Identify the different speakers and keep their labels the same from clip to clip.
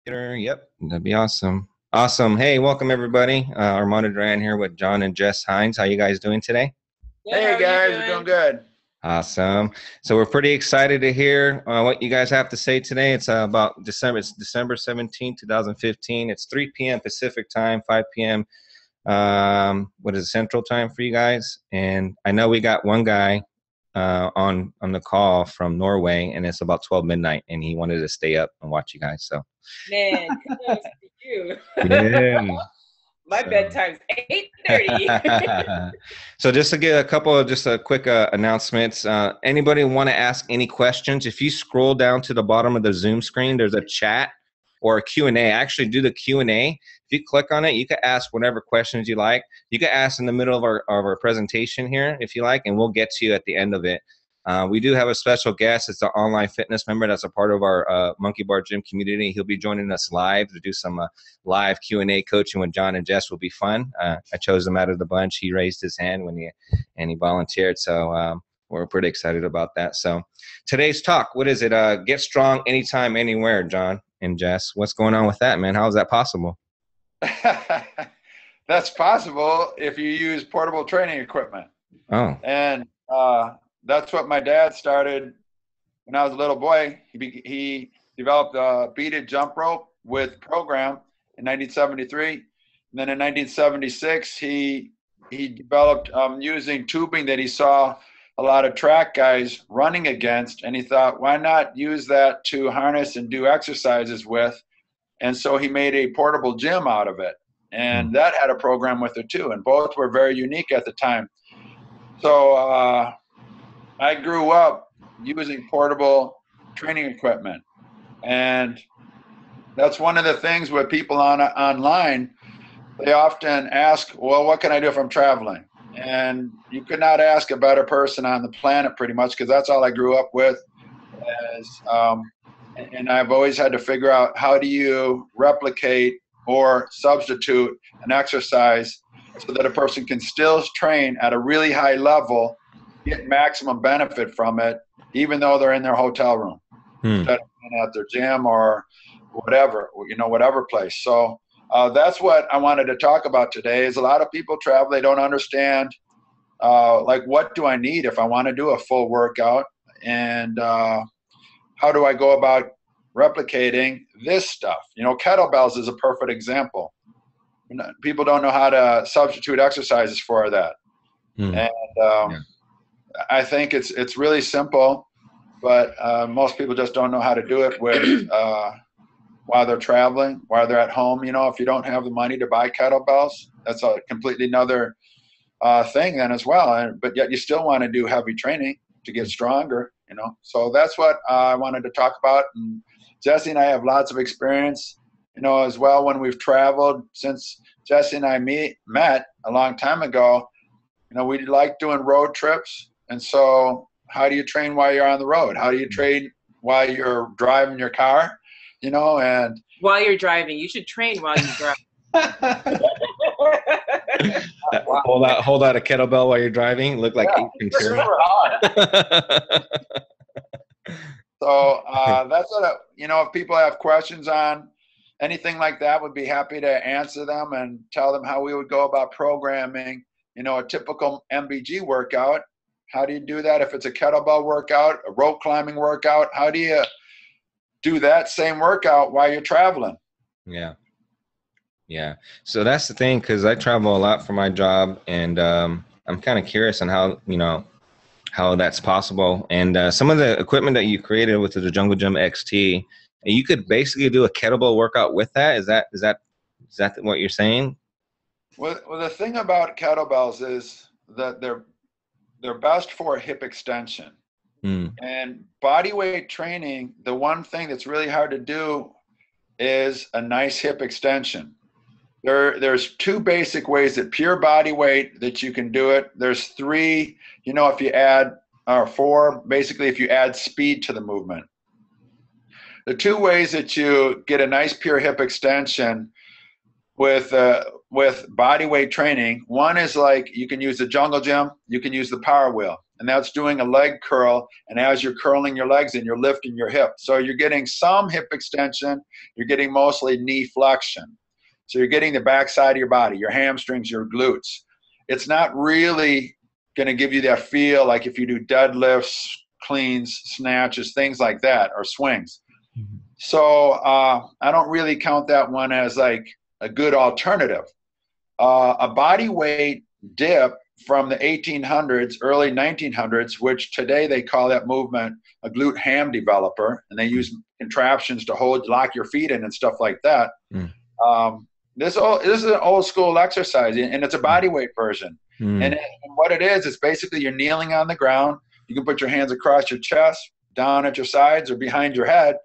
Speaker 1: Yep, that'd be awesome. Awesome. Hey, welcome everybody. Armando Duran here with Jon and Jess Hinds. How you guys doing today?
Speaker 2: Good, hey guys, we're doing good.
Speaker 1: Awesome. So we're pretty excited to hear what you guys have to say today. It's about December. It's December 17th, 2015. It's 3 p.m. Pacific time, 5 p.m. What is it, Central time for you guys? And I know we got one guy on the call from Norway, and it's about 12 midnight, and he wanted to stay up and watch you guys. So,
Speaker 2: man, kudos to you.
Speaker 1: Yeah.
Speaker 2: My bedtime's 8:30.
Speaker 1: So just to get a couple of quick announcements. Anybody want to ask any questions? If you scroll down to the bottom of the Zoom screen, there's a chat or a Q&A. Actually, do the Q&A. If you click on it, you can ask whatever questions you like. You can ask in the middle of our presentation here if you like, and we'll get to you at the end of it. We do have a special guest. It's an online fitness member that's a part of our Monkey Bar Gym community. He'll be joining us live to do some live Q&A coaching with Jon and Jess. Will be fun. I chose him out of the bunch. He raised his hand and he volunteered. So we're pretty excited about that. So today's talk, what is it? Get strong anytime, anywhere, Jon and Jess. What's going on with that, man? How is that possible?
Speaker 3: That's possible if you use portable training equipment.
Speaker 1: Oh.
Speaker 3: And that's what my dad started when I was a little boy. He developed a beaded jump rope with program in 1973. And then in 1976, he developed using tubing that he saw a lot of track guys running against. And he thought, why not use that to harness and do exercises with? And so he made a portable gym out of it. And that had a program with it too. And both were very unique at the time. So I grew up using portable training equipment. And that's one of the things with people online. They often ask, well, what can I do if I'm traveling? And you could not ask a better person on the planet pretty much, because that's all I grew up with. And I've always had to figure out, how do you replicate or substitute an exercise so that a person can still train at a really high level, get maximum benefit from it, even though they're in their hotel room, instead of being at their gym or whatever, whatever place. So that's what I wanted to talk about today. Is a lot of people travel, they don't understand, like, what do I need if I want to do a full workout, and how do I go about replicating this stuff? Kettlebells is a perfect example. People don't know how to substitute exercises for that. And I think it's really simple, but most people just don't know how to do it with while they're traveling, while they're at home. If you don't have the money to buy kettlebells, that's a completely another thing then as well. But yet you still want to do heavy training to get stronger, So that's what I wanted to talk about. And Jesse and I have lots of experience, as well, when we've traveled. Since Jesse and I met a long time ago, we like doing road trips. And so how do you train while you're on the road? How do you train while you're driving your car? And
Speaker 2: while you're driving, you should train while you drive.
Speaker 1: Hold out a kettlebell while you're driving. Look like
Speaker 3: super hard. So that's what if people have questions on anything like that, would be happy to answer them and tell them how we would go about programming, a typical MBG workout. How do you do that? If it's a kettlebell workout, a rope climbing workout, how do you do that same workout while you're traveling?
Speaker 1: Yeah. So that's the thing, because I travel a lot for my job, and I'm kind of curious on how that's possible. And some of the equipment that you created with the Jungle Gym XT, you could basically do a kettlebell workout with that. Is that what you're saying?
Speaker 3: Well, the thing about kettlebells is that they're best for hip extension. And body weight training, the one thing that's really hard to do is a nice hip extension. There's two basic ways that pure body weight that you can do it. There's three, if you add, or four, basically, if you add speed to the movement. The two ways that you get a nice pure hip extension with body weight training, one is like, you can use the Jungle Gym, you can use the power wheel. and that's doing a leg curl. And as you're curling your legs in, you're lifting your hip. So you're getting some hip extension. You're getting mostly knee flexion. So you're getting the back side of your body, your hamstrings, your glutes. It's not really going to give you that feel like if you do deadlifts, cleans, snatches, things like that, or swings. So I don't really count that one as like a good alternative. A body weight dip from the 1800s, early 1900s, which today they call that movement a glute ham developer, and they use contraptions to lock your feet in and stuff like that. This is an old school exercise, and it's a body weight version. And what it is basically you're kneeling on the ground. You can put your hands across your chest, down at your sides or behind your head,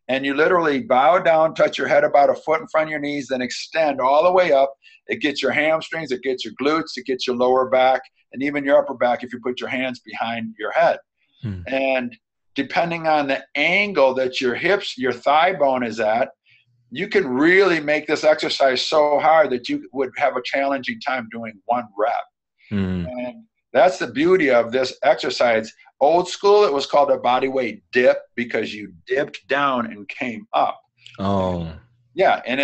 Speaker 3: and you literally bow down, touch your head about a foot in front of your knees, then extend all the way up. It gets your hamstrings, it gets your glutes, it gets your lower back, and even your upper back if you put your hands behind your head. And depending on the angle that your hips, your thigh bone is at, you can really make this exercise so hard that you would have a challenging time doing one rep. And that's the beauty of this exercise. Old school, it was called a body weight dip because you dipped down and came up.
Speaker 1: Oh.
Speaker 3: Yeah, and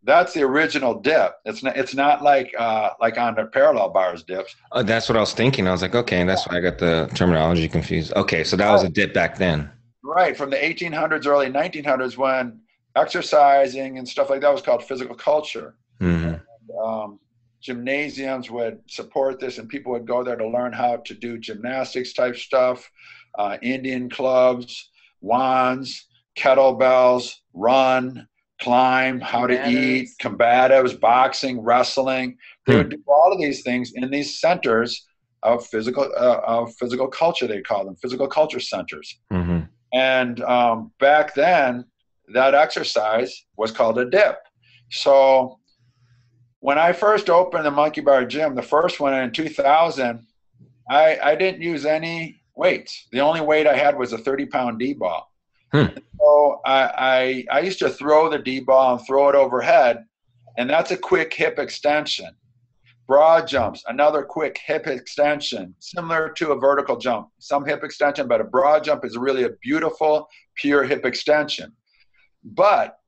Speaker 3: that's the original dip. It's not like on the parallel bars dips.
Speaker 1: Oh, that's what I was thinking. I was like, okay, that's why I got the terminology confused. Okay, so that was a dip back then.
Speaker 3: Right, from the 1800s, early 1900s, when exercising and stuff like that was called physical culture. Gymnasiums would support this, and people would go there to learn how to do gymnastics type stuff, Indian clubs, wands, kettlebells, run, climb, how to eat, combatives, boxing, wrestling. They would do all of these things in these centers of physical culture, they call them, physical culture centers. And back then, that exercise was called a dip. So when I first opened the Monkey Bar Gym, the first one in 2000, I didn't use any weights. The only weight I had was a 30-pound D-ball. So I used to throw the D-ball and throw it overhead, and that's a quick hip extension. Broad jumps, another quick hip extension, similar to a vertical jump. Some hip extension, but a broad jump is really a beautiful, pure hip extension. But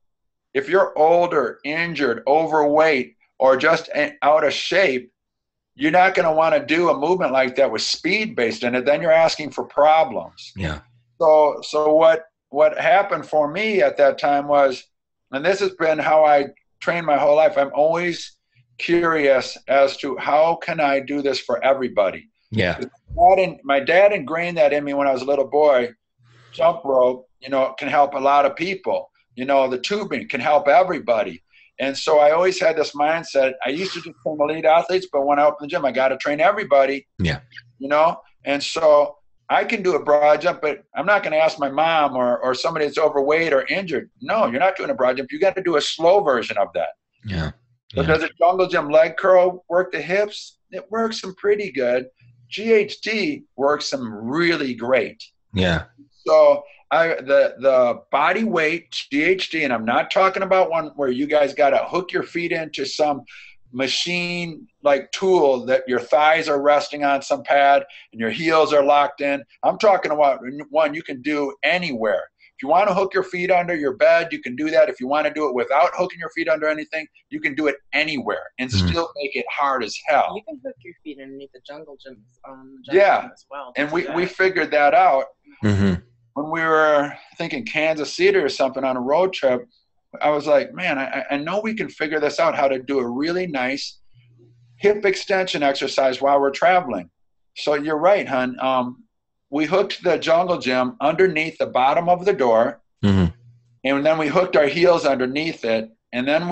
Speaker 3: if you're older, injured, overweight, or just out of shape, you're not going to want to do a movement like that with speed based in it. Then you're asking for problems.
Speaker 1: Yeah.
Speaker 3: So what happened for me at that time was, and this has been how I trained my whole life, I'm always curious as to how can I do this for everybody.
Speaker 1: Yeah.
Speaker 3: My dad ingrained that in me when I was a little boy. Jump rope, can help a lot of people. The tubing can help everybody. And so I always had this mindset. I used to just train elite athletes, but when I opened the gym, I got to train everybody.
Speaker 1: Yeah.
Speaker 3: And so I can do a broad jump, but I'm not going to ask my mom or somebody that's overweight or injured. No, you're not doing a broad jump. You got to do a slow version of that.
Speaker 1: Yeah.
Speaker 3: So does a jungle gym leg curl work the hips? It works them pretty good. GHD works them really great. Yeah. So the body weight GHD, and I'm not talking about one where you guys got to hook your feet into some machine like tool that your thighs are resting on some pad and your heels are locked in. I'm talking about one you can do anywhere. If you want to hook your feet under your bed, you can do that. If you want to do it without hooking your feet under anything, you can do it anywhere and still make it hard as hell.
Speaker 2: You can hook your feet underneath the jungle gym as well.
Speaker 3: And we figured that out. When we were thinking Kansas City or something on a road trip. I was like, man, I know we can figure this out, how to do a really nice hip extension exercise while we're traveling. So you're right, hon. We hooked the jungle gym underneath the bottom of the door, and then we hooked our heels underneath it, and then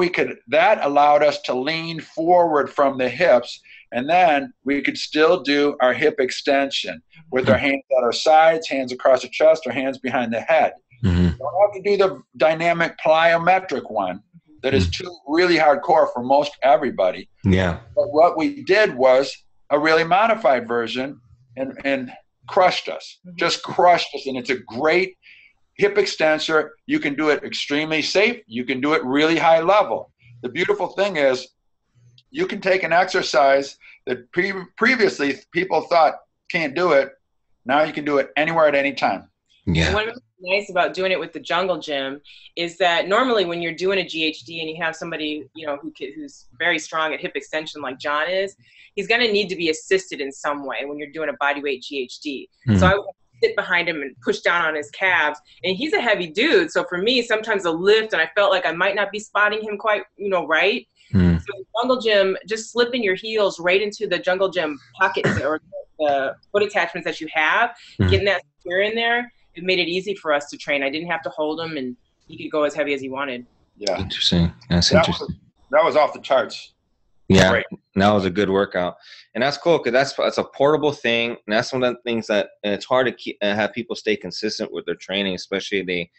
Speaker 3: that allowed us to lean forward from the hips, and then we could still do our hip extension with our hands at our sides, hands across the chest, or hands behind the head. You don't have to do the dynamic plyometric one that is too really hardcore for most everybody. Yeah. But what we did was a really modified version and crushed us, just crushed us. And it's a great hip extensor. You can do it extremely safe. You can do it really high level. The beautiful thing is you can take an exercise that previously people thought can't do it, Now you can do it anywhere at any time.
Speaker 1: Yeah.
Speaker 2: What was nice about doing it with the jungle gym is that normally when you're doing a GHD and you have somebody, you know, who's very strong at hip extension like Jon is, he's going to need to be assisted in some way when you're doing a bodyweight GHD. So I would sit behind him and push down on his calves, and he's a heavy dude. So for me, sometimes a lift, and I felt like I might not be spotting him quite, you know, right. So the jungle gym, just slipping your heels right into the jungle gym pockets or the foot attachments that you have, getting that secure in there, it made it easy for us to train. I didn't have to hold him, and he could go as heavy as he wanted.
Speaker 3: Yeah.
Speaker 1: Interesting. That's interesting.
Speaker 3: That was off the charts.
Speaker 1: Yeah. Great. That was a good workout. And that's cool because that's a portable thing. And that's one of the things that it's hard to keep, have people stay consistent with their training, especially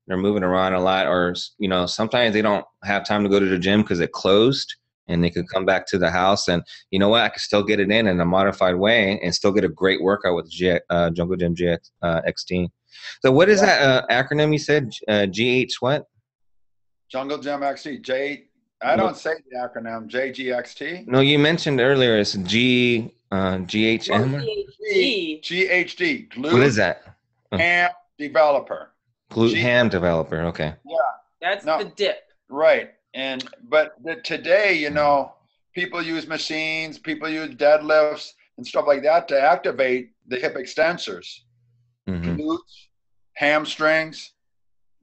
Speaker 1: they're moving around a lot, or, you know, sometimes they don't have time to go to the gym because it closed, and they could come back to the house and, you know what, I could still get it in a modified way and still get a great workout with Jungle Gym XT. So what is that acronym you said? GH what?
Speaker 3: Jungle Gym XT. I don't say the acronym JGXT.
Speaker 1: No, you mentioned earlier it's GHM.
Speaker 3: GHD. Glute
Speaker 1: What is that?
Speaker 3: Ham Developer.
Speaker 1: Glute Ham Developer. Okay.
Speaker 3: Yeah.
Speaker 2: That's the dip.
Speaker 3: Right. But today, you know, people use machines, people use deadlifts and stuff like that to activate the hip extensors, glutes, hamstrings,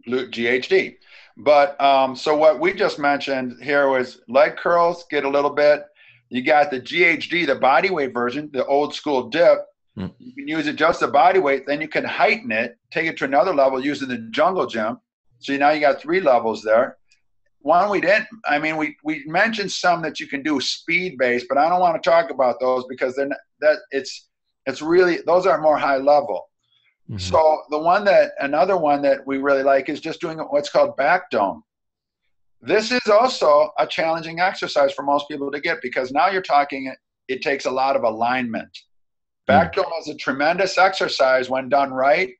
Speaker 3: glute GHD. But so what we just mentioned here was leg curls, get a little bit. You got the GHD, the body weight version, the old school dip. You can use it just the body weight. Then you can heighten it, take it to another level using the jungle gym. So now you got 3 levels there. One we didn't, I mean, we mentioned some that you can do speed based, but I don't want to talk about those because they're not, it's really, those are more high level. So another one that we really like is just doing what's called back dome. This is also a challenging exercise for most people to get because now you're talking, it takes a lot of alignment. Back dome is a tremendous exercise when done right.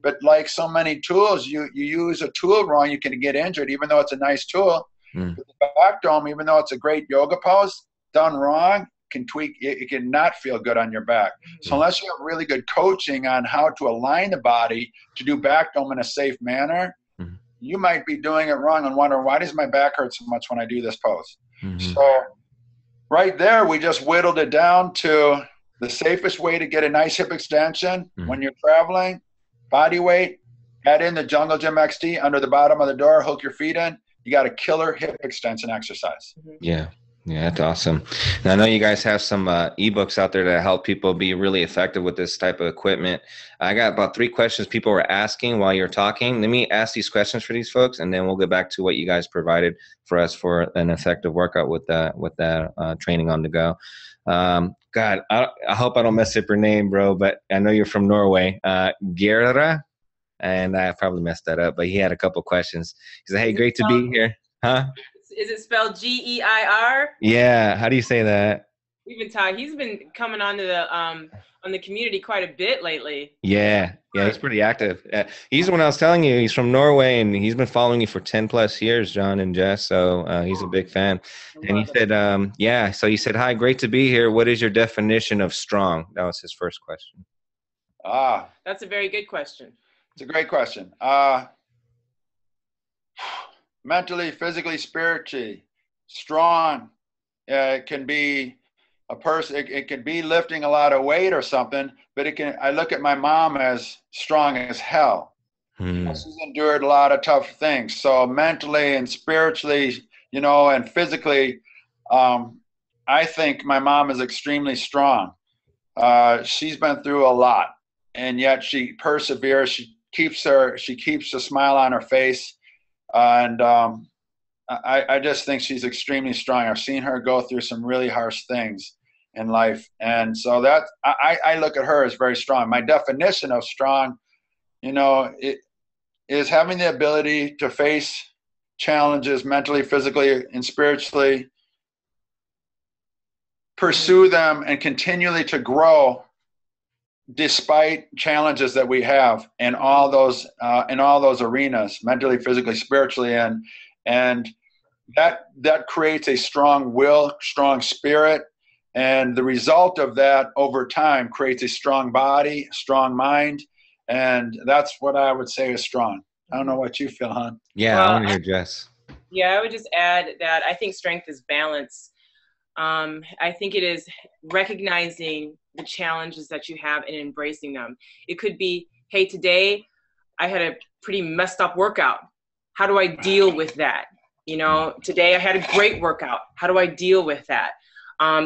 Speaker 3: But like so many tools, you use a tool wrong, you can get injured, even though it's a nice tool. But the back dome, even though it's a great yoga pose, done wrong, can tweak, it can not feel good on your back. So unless you have really good coaching on how to align the body to do back dome in a safe manner, you might be doing it wrong and wonder, why does my back hurt so much when I do this pose? So right there, we just whittled it down to the safest way to get a nice hip extension when you're traveling. Body weight, add in the Jungle Gym XT under the bottom of the door, hook your feet in. You got a killer hip extension exercise.
Speaker 1: Yeah, that's awesome. And I know you guys have some ebooks out there to help people be really effective with this type of equipment. I got about 3 questions people were asking while you're talking. Let me ask these questions for these folks, and then we'll get back to what you guys provided for us for an effective workout with that training on the go. God, I hope I don't mess up your name, bro, but I know you're from Norway. Gerra, and I probably messed that up, but he had a couple questions. He said, hey, great to be here. Huh?
Speaker 2: Is it spelled GEIR?
Speaker 1: Yeah. How do you say that?
Speaker 2: We've been talking. He's been coming on the community quite a bit lately.
Speaker 1: Yeah, he's pretty active. He's the one I was telling you. He's from Norway, and he's been following you for 10+ years, Jon and Jess. So he's a big fan. And he said, so he said, hi, great to be here. What is your definition of strong? That was his first question.
Speaker 2: That's a very good question.
Speaker 3: It's a great question. Mentally, physically, spiritually, strong. It can be a person, it can be lifting a lot of weight or something, but I look at my mom as strong as hell. She's endured a lot of tough things. So mentally and spiritually, you know, and physically, I think my mom is extremely strong. She's been through a lot, and yet she perseveres. She keeps a smile on her face. And I just think she's extremely strong. I've seen her go through some really harsh things in life. And so that I look at her as very strong. My definition of strong, you know, it is having the ability to face challenges mentally, physically, and spiritually, pursue them, and continually to grow despite challenges that we have in all those arenas, mentally, physically, spiritually, and that creates a strong will, strong spirit, And the result of that over time creates a strong body, strong mind. And that's what I would say is strong. I don't know what you feel, hon.
Speaker 1: Yeah,
Speaker 2: Well,
Speaker 1: I want to hear Jess.
Speaker 2: Yeah, I would just add that I think strength is balance. I think it is recognizing the challenges that you have and embracing them. It could be, hey, today I had a pretty messed up workout. How do I deal with that? You know, today I had a great workout. How do I deal with that?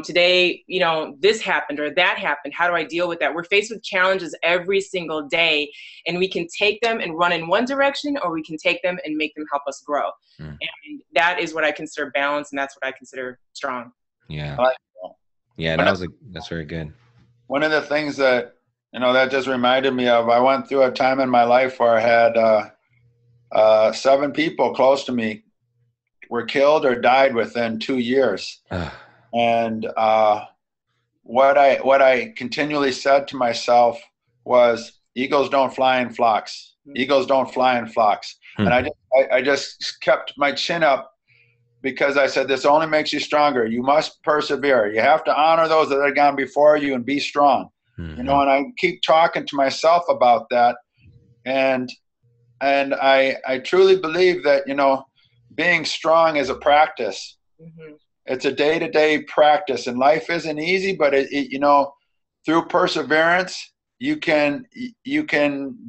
Speaker 2: Today, you know, this happened or that happened. How do I deal with that? We're faced with challenges every single day, and we can take them and run in one direction, or we can take them and make them help us grow. And that is what I consider balance, and that's what I consider strong.
Speaker 1: Yeah.
Speaker 3: I like
Speaker 1: Yeah, that's very good.
Speaker 3: One of the things that, you know, that just reminded me of, I went through a time in my life where I had 7 people close to me were killed or died within 2 years. And what I continually said to myself was, eagles don't fly in flocks. Eagles don't fly in flocks. And I just kept my chin up, because I said, this only makes you stronger. You must persevere. You have to honor those that have gone before you and be strong. You know, and I keep talking to myself about that. And I truly believe that, you know, being strong is a practice. It's a day-to-day practice, and life isn't easy, but it you know, through perseverance, you can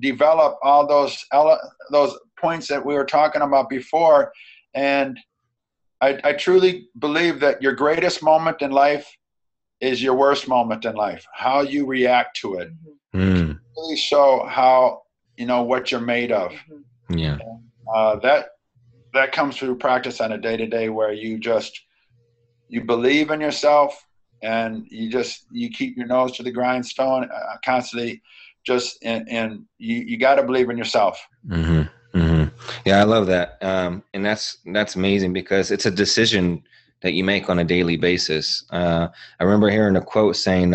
Speaker 3: develop all those points that we were talking about before. And I truly believe that your greatest moment in life is your worst moment in life. How you react to it really show how, you know, what you're made of.
Speaker 1: Yeah.
Speaker 3: That comes through practice on a day-to-day, where you believe in yourself, and you keep your nose to the grindstone constantly. And you got to believe in yourself.
Speaker 1: Yeah, I love that. And that's amazing, because it's a decision that you make on a daily basis. I remember hearing a quote saying,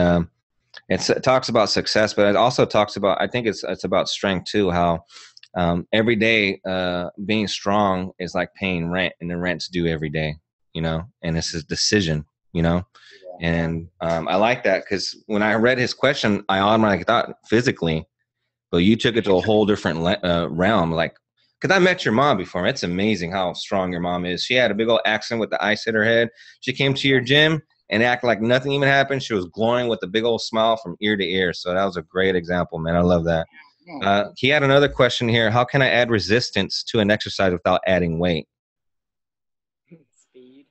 Speaker 1: it talks about success, but it also talks about, I think it's about strength too, how every day being strong is like paying rent, and the rent's due every day, you know, and it's his decision, you know. And I like that, because when I read his question, I automatically thought physically, but you took it to a whole different realm. Like, because I met your mom before. It's amazing how strong your mom is. She had a big old accident with the ice hit her head. She came to your gym and acted like nothing even happened. She was glowing with a big old smile from ear to ear. So that was a great example, man. I love that. He had another question here. How can I add resistance to an exercise without adding weight?
Speaker 2: Speed.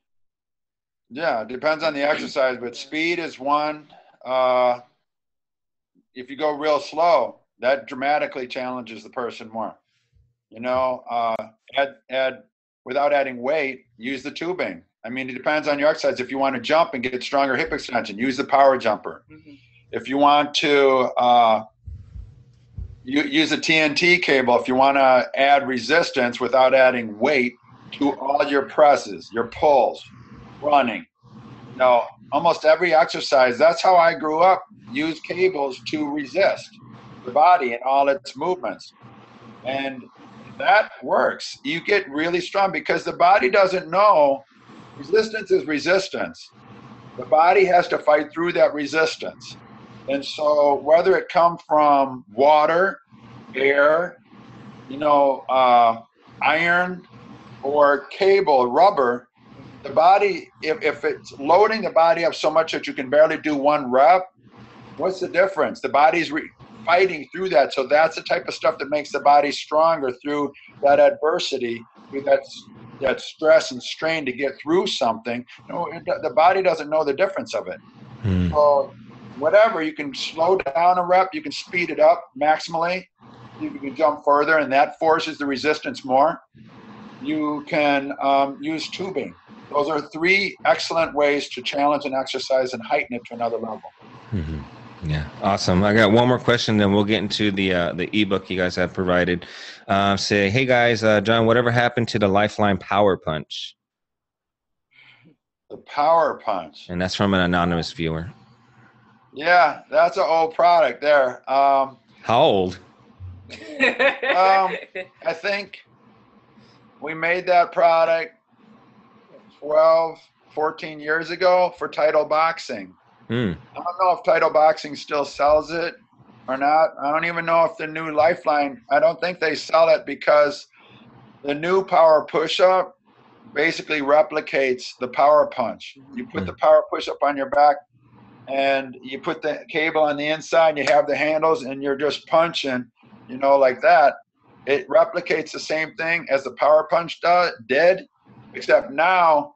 Speaker 3: Yeah, it depends on the exercise, but speed is one. If you go real slow, that dramatically challenges the person more. You know, add without adding weight, use the tubing. I mean, it depends on your exercise. If you want to jump and get stronger hip extension, use the power jumper. If you want to use a TNT cable, if you want to add resistance without adding weight to all your presses, your pulls, running. You know, almost every exercise, that's how I grew up, use cables to resist the body and all its movements. And that works. You get really strong, because the body doesn't know. Resistance is resistance. The body has to fight through that resistance. And so whether it come from water, air, you know, iron, or cable, rubber, the body, if it's loading the body up so much that you can barely do 1 rep, what's the difference? The body's fighting through that. So that's the type of stuff that makes the body stronger, through that adversity, through that stress and strain to get through something. You know, the body doesn't know the difference of it. So whatever, you can slow down a rep, you can speed it up maximally, you can jump further, and that forces the resistance more. You can use tubing. Those are 3 excellent ways to challenge an exercise and heighten it to another level.
Speaker 1: Yeah, awesome. I got one more question, then we'll get into the ebook you guys have provided. Say, hey guys, John, whatever happened to the Lifeline Power Punch?
Speaker 3: The Power Punch.
Speaker 1: And that's from an anonymous viewer.
Speaker 3: Yeah, that's an old product there.
Speaker 1: How old?
Speaker 3: I think we made that product 12, 14 years ago for Title Boxing.
Speaker 1: Hmm.
Speaker 3: I don't know if Title Boxing still sells it or not. I don't even know if the new Lifeline, I don't think they sell it, because the new power push-up basically replicates the power punch. You put the power push-up on your back and you put the cable on the inside, and you have the handles, and you're just punching, you know, like that. It replicates the same thing as the power punch did, except now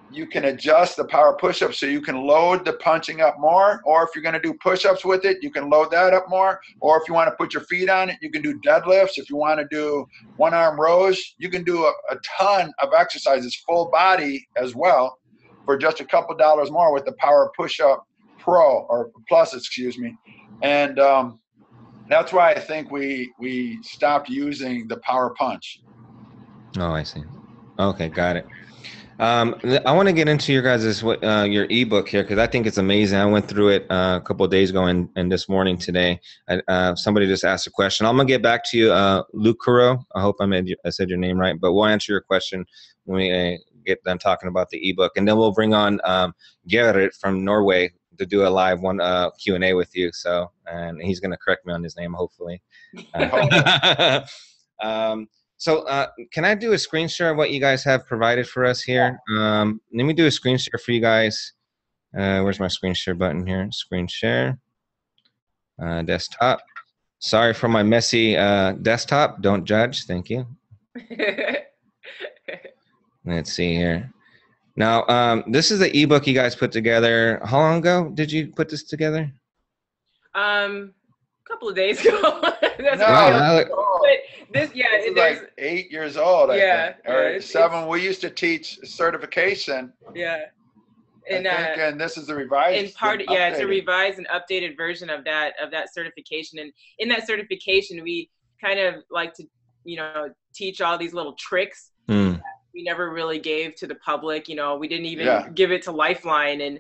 Speaker 3: you can adjust the power push-up so you can load the punching up more, or if you're going to do push-ups with it, you can load that up more, or if you want to put your feet on it, you can do deadlifts. If you want to do one-arm rows, you can do a ton of exercises, full body as well, for just a couple dollars more with the Power Push-Up Pro, or Plus, excuse me. And that's why I think we stopped using the Power Punch.
Speaker 1: Oh, I see. Okay, got it. I want to get into your guys' your ebook here, because I think it's amazing. I went through it a couple of days ago and this morning today. Somebody just asked a question. I'm gonna get back to you, Lucaro. I hope I said your name right, but we'll answer your question when we get done talking about the ebook, and then we'll bring on Gerrit from Norway to do a live Q&A with you. So, and he's gonna correct me on his name, hopefully. So can I do a screen share of what you guys have provided for us here? Let me do a screen share for you guys. Where's my screen share button here? Screen share. Desktop. Sorry for my messy desktop. Don't judge. Thank you. Let's see here. Now, this is the ebook you guys put together. How long ago did you put this together?
Speaker 2: A couple of days ago. This is
Speaker 3: like 8 years old, I think, or 7. We used to teach certification.
Speaker 2: Yeah,
Speaker 3: and this is the revised.
Speaker 2: It's a revised and updated version of that certification. And in that certification, we kind of like to, teach all these little tricks. That we never really gave to the public. We didn't even give it to Lifeline. And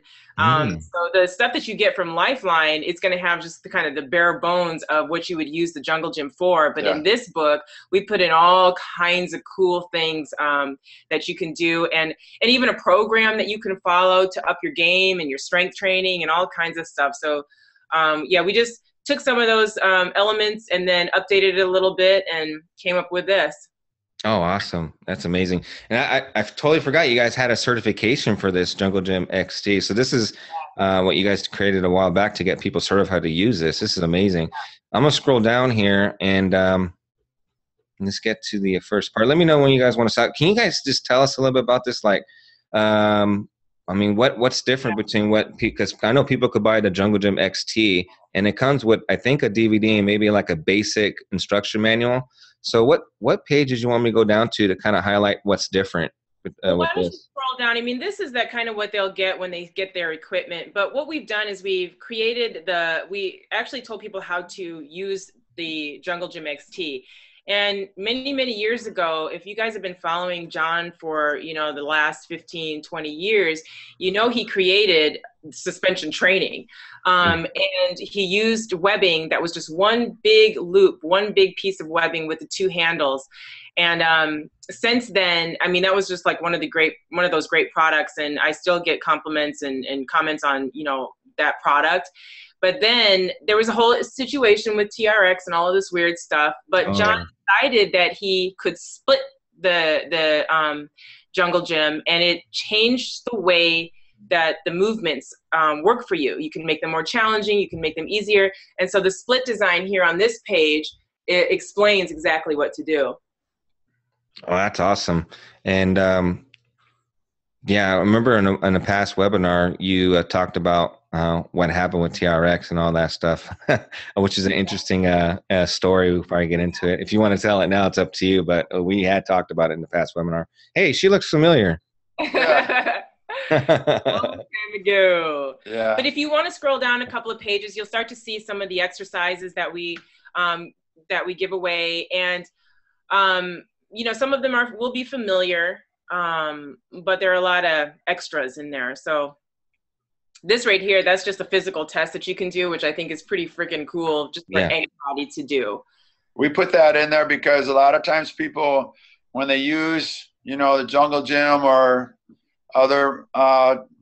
Speaker 2: so the stuff that you get from Lifeline, it's going to have just the kind of the bare bones of what you would use the Jungle Gym for. But in this book, we put in all kinds of cool things that you can do, and even a program that you can follow to up your game and your strength training and all kinds of stuff. So we just took some of those elements and then updated it a little bit and came up with this.
Speaker 1: Oh, awesome. That's amazing. And I totally forgot you guys had a certification for this Jungle Gym XT. So this is what you guys created a while back to get people certified to use this. This is amazing. I'm going to scroll down here and let's get to the first part. Let me know when you guys want to start. Can you guys just tell us a little bit about this? Like, what's different between because I know people could buy the Jungle Gym XT and it comes with, I think, a DVD and maybe like a basic instruction manual. So what pages you want me to go down to kind of highlight what's different with this?
Speaker 2: Why don't you scroll down? I mean, this is that kind of what they'll get when they get their equipment. But what we've done is we've created we actually told people how to use the Jungle Gym XT. And many, many years ago, if you guys have been following Jon for, the last 15, 20 years, he created suspension training. And he used webbing that was just one big loop, one big piece of webbing with the 2 handles. And since then, I mean, that was just like one of those great products. And I still get compliments and comments on, that product. But then there was a whole situation with TRX and all of this weird stuff. But Jon decided that he could split the Jungle Gym, and it changed the way that the movements work for you. You can make them more challenging. You can make them easier. And so the split design here on this page, it explains exactly what to do.
Speaker 1: Oh, that's awesome. And I remember in a past webinar, you talked about what happened with TRX and all that stuff, which is an interesting story. We'll probably get into it. If you want to tell it now, it's up to you. But we had talked about it in the past webinar. Hey, she looks familiar.
Speaker 2: Long time ago.
Speaker 3: Yeah.
Speaker 2: But if you want to scroll down a couple of pages, you'll start to see some of the exercises that we give away. And, some of them will be familiar, but there are a lot of extras in there. So this right here, that's just a physical test that you can do, which I think is pretty freaking cool just for anybody to do.
Speaker 3: We put that in there because a lot of times people, when they use, the Jungle Gym or other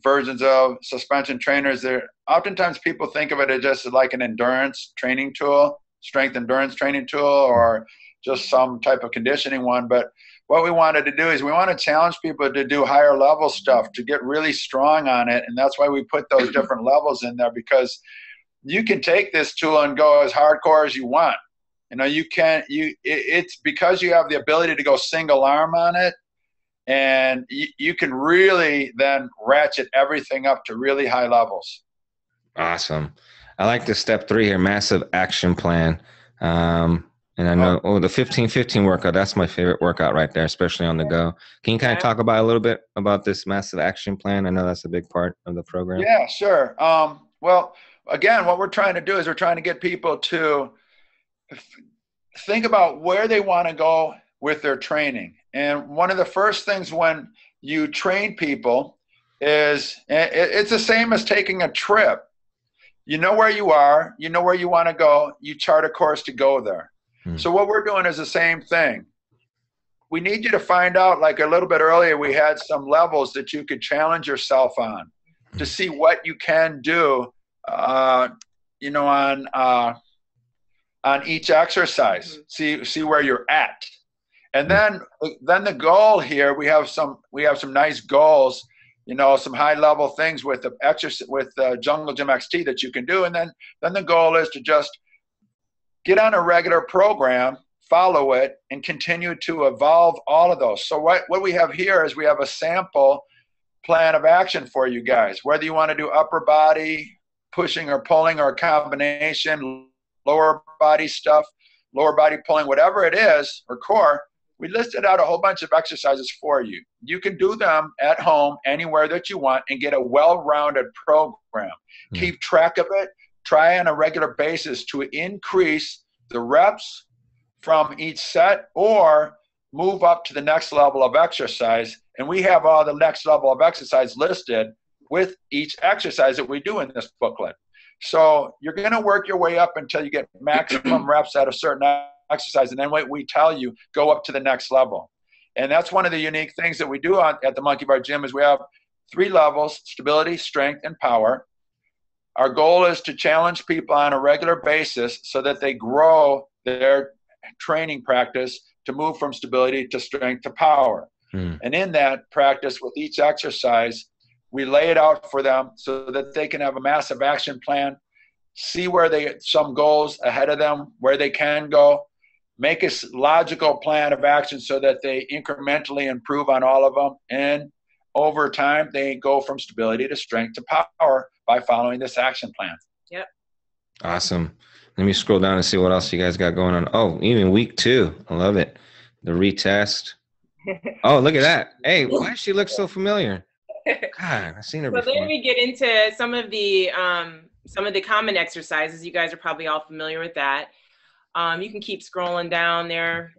Speaker 3: versions of suspension trainers. There, oftentimes people think of it as just like an endurance training tool, strength endurance training tool, or just some type of conditioning one. But what we wanted to do is we want to challenge people to do higher level stuff, to get really strong on it. And that's why we put those different levels in there, because you can take this tool and go as hardcore as you want. You know, you can't, it's because you have the ability to go single arm on it, and you can really then ratchet everything up to really high levels.
Speaker 1: Awesome. I like the step 3 here, massive action plan. And I know, the 15-15 workout, that's my favorite workout right there, especially on the go. Can you kind of talk about a little bit about this massive action plan? I know that's a big part of the program.
Speaker 3: Yeah, sure. Well, again, what we're trying to do is we're trying to get people to think about where they want to go with their training. And one of the first things when you train people is, it's the same as taking a trip. You know where you are, you know where you want to go, you chart a course to go there. So what we're doing is the same thing. We need you to find out, like a little bit earlier, we had some levels that you could challenge yourself on to see what you can do, you know, on each exercise, see where you're at. And then the goal here, we have some nice goals, you know, some high level things with the exercise, with Jungle Gym XT that you can do. And then the goal is to just get on a regular program, follow it, and continue to evolve all of those. So what we have here is we have a sample plan of action for you guys, whether you want to do upper body, pushing or pulling, or a combination, lower body stuff, lower body pulling, whatever it is, or core. We listed out a whole bunch of exercises for you. You can do them at home, anywhere that you want, and get a well-rounded program. Keep track of it. Try on a regular basis to increase the reps from each set, or move up to the next level of exercise. And we have all the next level of exercise listed with each exercise that we do in this booklet. So you're going to work your way up until you get maximum reps at a certain exercise. And then what we tell you, go up to the next level. And that's one of the unique things that we do at the Monkey Bar Gym, is we have 3 levels: stability, strength, and power. Our goal is to challenge people on a regular basis so that they grow their training practice to move from stability to strength to power. And in that practice, with each exercise, we lay it out for them so that they can have a massive action plan, see where some goals ahead of them, where they can go, make a logical plan of action so that they incrementally improve on all of them. And over time, they go from stability to strength to power by following this action plan.
Speaker 2: Yep.
Speaker 1: Awesome. Let me scroll down and see what else you guys got going on. Oh, even week 2. I love it. The retest. Oh, look at that. Hey, why does she look so familiar? God, I've seen her before.
Speaker 2: So then we get into some of the common exercises. You guys are probably all familiar with that. You can keep scrolling down there,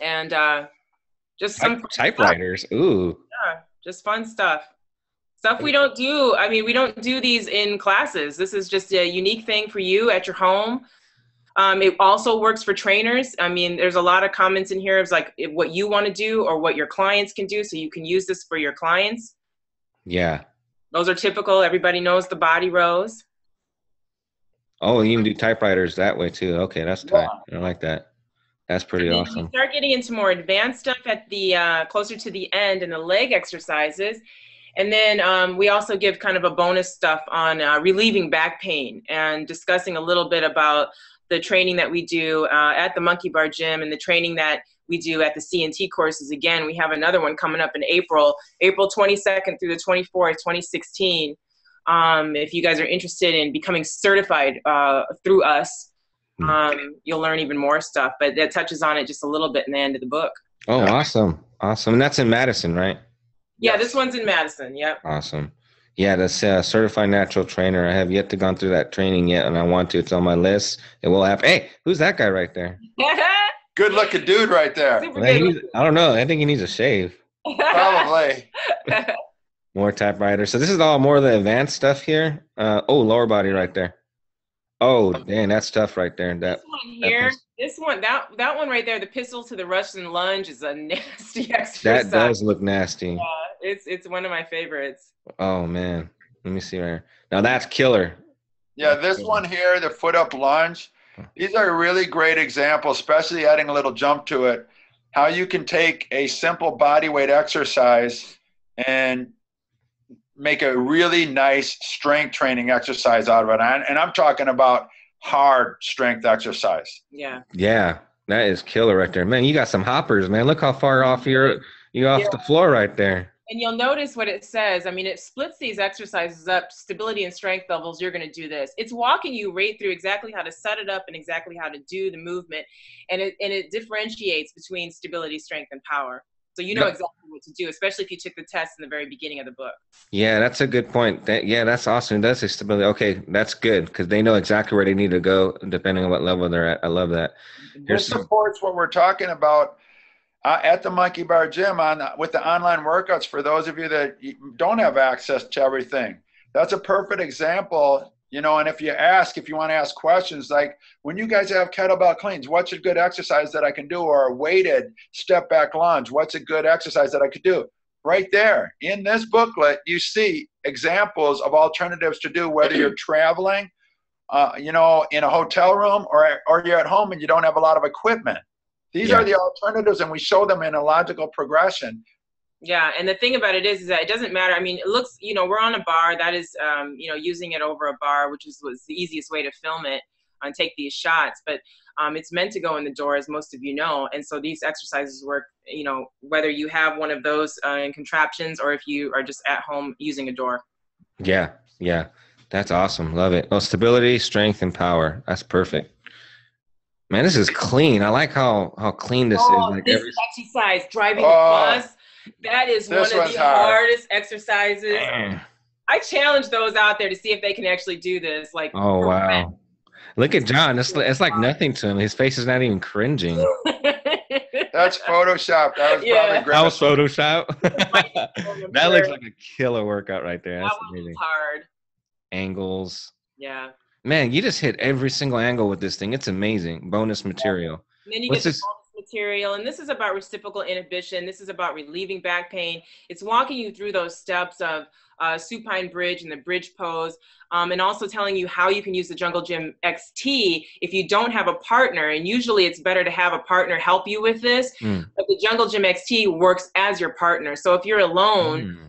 Speaker 2: and just some
Speaker 1: typewriters. Ooh.
Speaker 2: Yeah, just fun stuff. Stuff we don't do. I mean, we don't do these in classes. This is just a unique thing for you at your home. It also works for trainers. I mean, there's a lot of comments in here of like what you want to do or what your clients can do, so you can use this for your clients.
Speaker 1: Yeah.
Speaker 2: Those are typical. Everybody knows the body rows.
Speaker 1: Oh, you can do typewriters that way too. Okay, that's tight. I like that. That's pretty awesome.
Speaker 2: We start getting into more advanced stuff at the closer to the end, and the leg exercises. And then we also give kind of a bonus stuff on relieving back pain and discussing a little bit about the training that we do at the Monkey Bar Gym and the training that we do at the CNT courses. Again, we have another one coming up in April 22nd through the 24th, 2016. If you guys are interested in becoming certified through us, you'll learn even more stuff, but that touches on it just a little bit in the end of the book.
Speaker 1: Oh, awesome. Awesome. And that's in Madison, right?
Speaker 2: Yeah, this one's in Madison. Yep.
Speaker 1: Awesome. Yeah, that's certified natural trainer. I have yet to gone through that training yet, and I want to. It's on my list. It will happen. Hey, who's that guy right there?
Speaker 3: Good looking dude right there.
Speaker 1: I don't know. I think he needs a shave.
Speaker 3: Probably.
Speaker 1: More typewriters. So this is all more of the advanced stuff here. Oh, lower body right there. Oh, dang, that's tough right there.
Speaker 2: This one here, that one right there, the pistol to the Russian lunge is a nasty exercise.
Speaker 1: that does look nasty.
Speaker 2: Yeah, it's one of my favorites.
Speaker 1: Oh man, let me see right here. Now that's killer.
Speaker 3: Yeah, this one here, the foot up lunge, these are really great examples, especially adding a little jump to it, how you can take a simple body weight exercise and make a really nice strength training exercise out of it. And I'm talking about hard strength exercise.
Speaker 2: Yeah.
Speaker 1: Yeah, that is killer right there. Man, you got some hoppers, man. Look how far off you off the floor right there.
Speaker 2: And you'll notice what it says. I mean, it splits these exercises up, stability and strength levels. You're going to do this. It's walking you right through exactly how to set it up and exactly how to do the movement. And it differentiates between stability, strength, and power. So you know exactly what to do, especially if you took the test in the very beginning of the book.
Speaker 1: Yeah, that's a good point. That's awesome. It does say stability. Okay, that's good because they know exactly where they need to go depending on what level they're at. I love that.
Speaker 3: This supports what we're talking about at the Monkey Bar Gym with the online workouts for those of you that don't have access to everything. That's a perfect example, you know, and if you want to ask questions, like when you guys have kettlebell cleans, what's a good exercise that I can do? Or a weighted step back lunge, what's a good exercise that I could do? Right there in this booklet, you see examples of alternatives to do, whether you're traveling, you know, in a hotel room or you're at home and you don't have a lot of equipment. These are the alternatives, and we show them in a logical progression.
Speaker 2: Yeah, and the thing about it is that it doesn't matter. I mean, it looks, you know, we're on a bar. That is, you know, using it over a bar, which was the easiest way to film it and take these shots. But it's meant to go in the door, as most of you know. And so these exercises work, you know, whether you have one of those in contraptions or if you are just at home using a door.
Speaker 1: Yeah, that's awesome. Love it. Well, stability, strength, and power. That's perfect. Man, this is clean. I like how clean this is. Like
Speaker 2: this exercise, driving the bus, that is one of the hardest exercises. Man. I challenge those out there to see if they can actually do this. Like,
Speaker 1: oh wow, look at John. It's like nothing to him. His face is not even cringing.
Speaker 3: That's Photoshopped. That was
Speaker 1: Photoshop. That looks like a killer workout right there. That's amazing.
Speaker 2: Hard
Speaker 1: angles.
Speaker 2: Yeah.
Speaker 1: Man, you just hit every single angle with this thing. It's amazing. Bonus material.
Speaker 2: And then you get the bonus material, and this is about reciprocal inhibition. This is about relieving back pain. It's walking you through those steps of supine bridge and the bridge pose, and also telling you how you can use the Jungle Gym XT if you don't have a partner. And usually it's better to have a partner help you with this, but the Jungle Gym XT works as your partner. So if you're alone,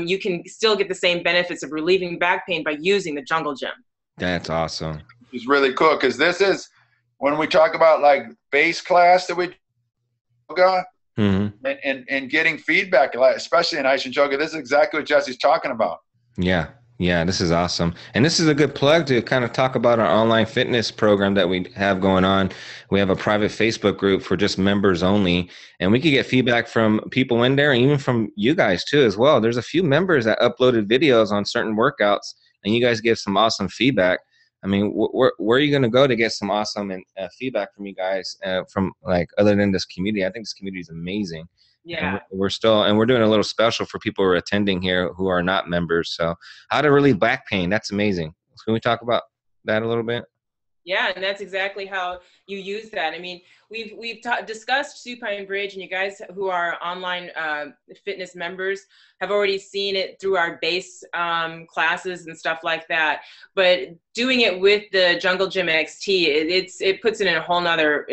Speaker 2: you can still get the same benefits of relieving back pain by using the Jungle Gym.
Speaker 1: That's awesome.
Speaker 3: It's really cool because this is when we talk about like base class that we yoga and getting feedback, especially in Aishin Yoga. This is exactly what Jesse's talking about.
Speaker 1: Yeah, this is awesome. And this is a good plug to kind of talk about our online fitness program that we have going on. We have a private Facebook group for just members only, and we can get feedback from people in there and even from you guys too as well. There's a few members that uploaded videos on certain workouts, and you guys give some awesome feedback. I mean, where are you going to go to get some awesome feedback from you guys from like other than this community? I think this community is amazing.
Speaker 2: Yeah.
Speaker 1: And we're doing a little special for people who are attending here who are not members. So how to relieve back pain. That's amazing. Can we talk about that a little bit?
Speaker 2: Yeah, and that's exactly how you use that. I mean, we've discussed supine bridge, and you guys who are online fitness members have already seen it through our base classes and stuff like that. But doing it with the Jungle Gym XT, it puts it in a whole nother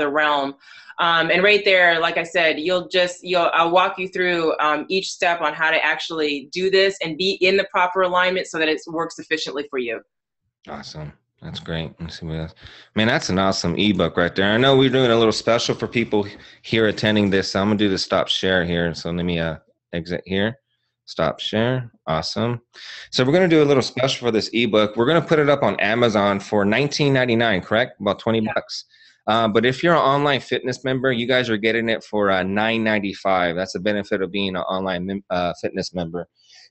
Speaker 2: realm. And right there, like I said, I'll walk you through each step on how to actually do this and be in the proper alignment so that it works efficiently for you.
Speaker 1: Awesome. That's great. Let's see what else. Man, that's an awesome ebook right there. I know we're doing a little special for people here attending this. So I'm going to do the stop share here. So let me exit here. Stop share. Awesome. So we're going to do a little special for this ebook. We're going to put it up on Amazon for $19.99, correct? About 20 bucks. But if you're an online fitness member, you guys are getting it for $9.95. That's the benefit of being an online fitness member.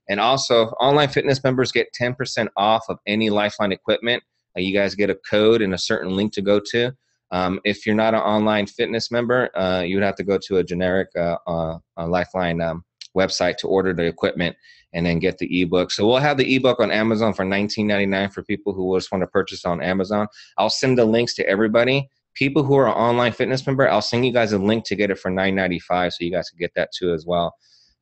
Speaker 1: And also, online fitness members get 10% off of any Lifeline equipment. You guys get a code and a certain link to go to. If you're not an online fitness member, you would have to go to a generic Lifeline website to order the equipment and then get the ebook. So we'll have the ebook on Amazon for $19.99 for people who just want to purchase on Amazon. I'll send the links to everybody. People who are online fitness member, I'll send you guys a link to get it for $9.95 so you guys can get that too as well.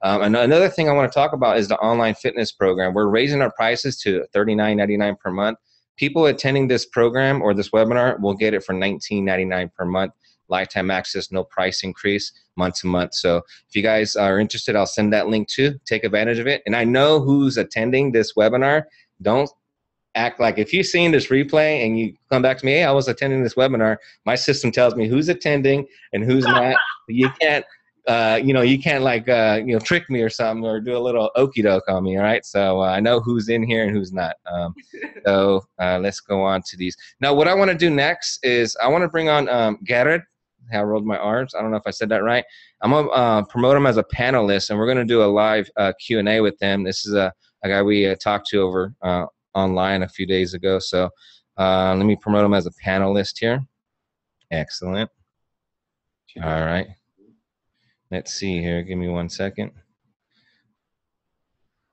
Speaker 1: And another thing I want to talk about is the online fitness program. We're raising our prices to $39.99 per month. People attending this program or this webinar will get it for $19.99 per month. Lifetime access, no price increase, month to month. So if you guys are interested, I'll send that link too. Take advantage of it. And I know who's attending this webinar. Don't act like if you've seen this replay and you come back to me, hey, I was attending this webinar. My system tells me who's attending and who's not. You can't. You can't like, trick me or something or do a little okie doke on me. All right. So I know who's in here and who's not. So let's go on to these. Now, what I want to do next is I want to bring on Garrett. I rolled my R's. I don't know if I said that right. I'm going to promote him as a panelist, and we're going to do a live Q&A with him. This is a guy we talked to over online a few days ago. So let me promote him as a panelist here. Excellent. All right. Let's see here. Give me 1 second.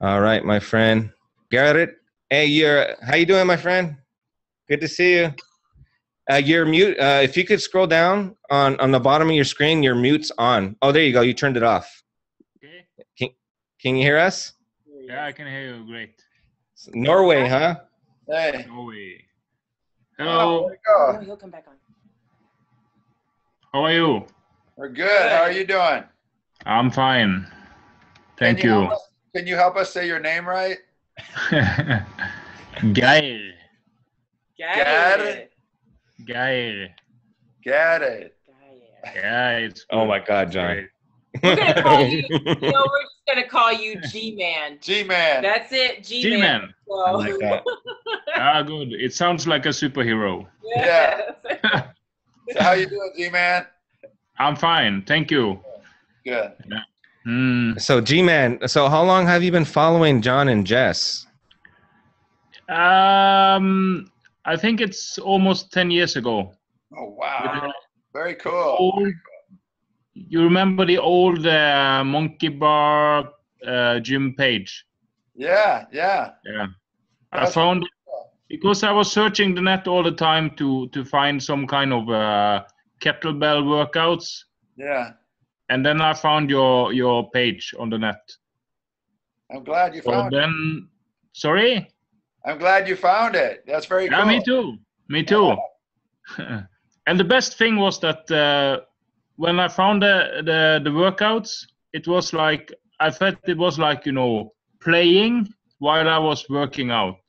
Speaker 1: All right, my friend. Garrett, hey, how you doing, my friend? Good to see you. You're mute. If you could scroll down on the bottom of your screen, your mute's on. Oh, there you go. You turned it off. Okay. Can you hear us?
Speaker 4: Yeah, I can hear you. Great.
Speaker 1: Norway, huh?
Speaker 3: Hey.
Speaker 4: Norway. Hello.
Speaker 2: Oh, he'll come back on.
Speaker 4: How are you?
Speaker 3: We're good. How are you doing?
Speaker 4: I'm fine. Thank you.
Speaker 3: Can you help us say your name right?
Speaker 4: Geil.
Speaker 3: Garrett.
Speaker 4: Geil.
Speaker 3: Got it.
Speaker 4: Yeah, it's good.
Speaker 1: Oh my God, John.
Speaker 2: We're gonna call you. We're just gonna call you Gman.
Speaker 3: Gman.
Speaker 2: That's it, Gman.
Speaker 4: Gman.
Speaker 2: So.
Speaker 1: I like that.
Speaker 4: Ah, good. It sounds like a superhero.
Speaker 3: Yeah. So how you doing, Gman?
Speaker 4: I'm fine. Thank you.
Speaker 3: Good.
Speaker 4: Yeah.
Speaker 1: So, G-Man, so how long have you been following Jon and Jess?
Speaker 4: I think it's almost 10 years ago.
Speaker 3: Oh, wow. Very cool.
Speaker 4: You remember the old Monkey Bar gym page?
Speaker 3: Yeah.
Speaker 4: I found, because I was searching the net all the time to find some kind of kettlebell workouts.
Speaker 3: Yeah.
Speaker 4: And then I found your page on the net.
Speaker 3: I'm glad you found it.
Speaker 4: Sorry?
Speaker 3: I'm glad you found it. That's very cool.
Speaker 4: Yeah, me too. Me too. And the best thing was that when I found the workouts, it was like, I felt it was like, playing while I was working out.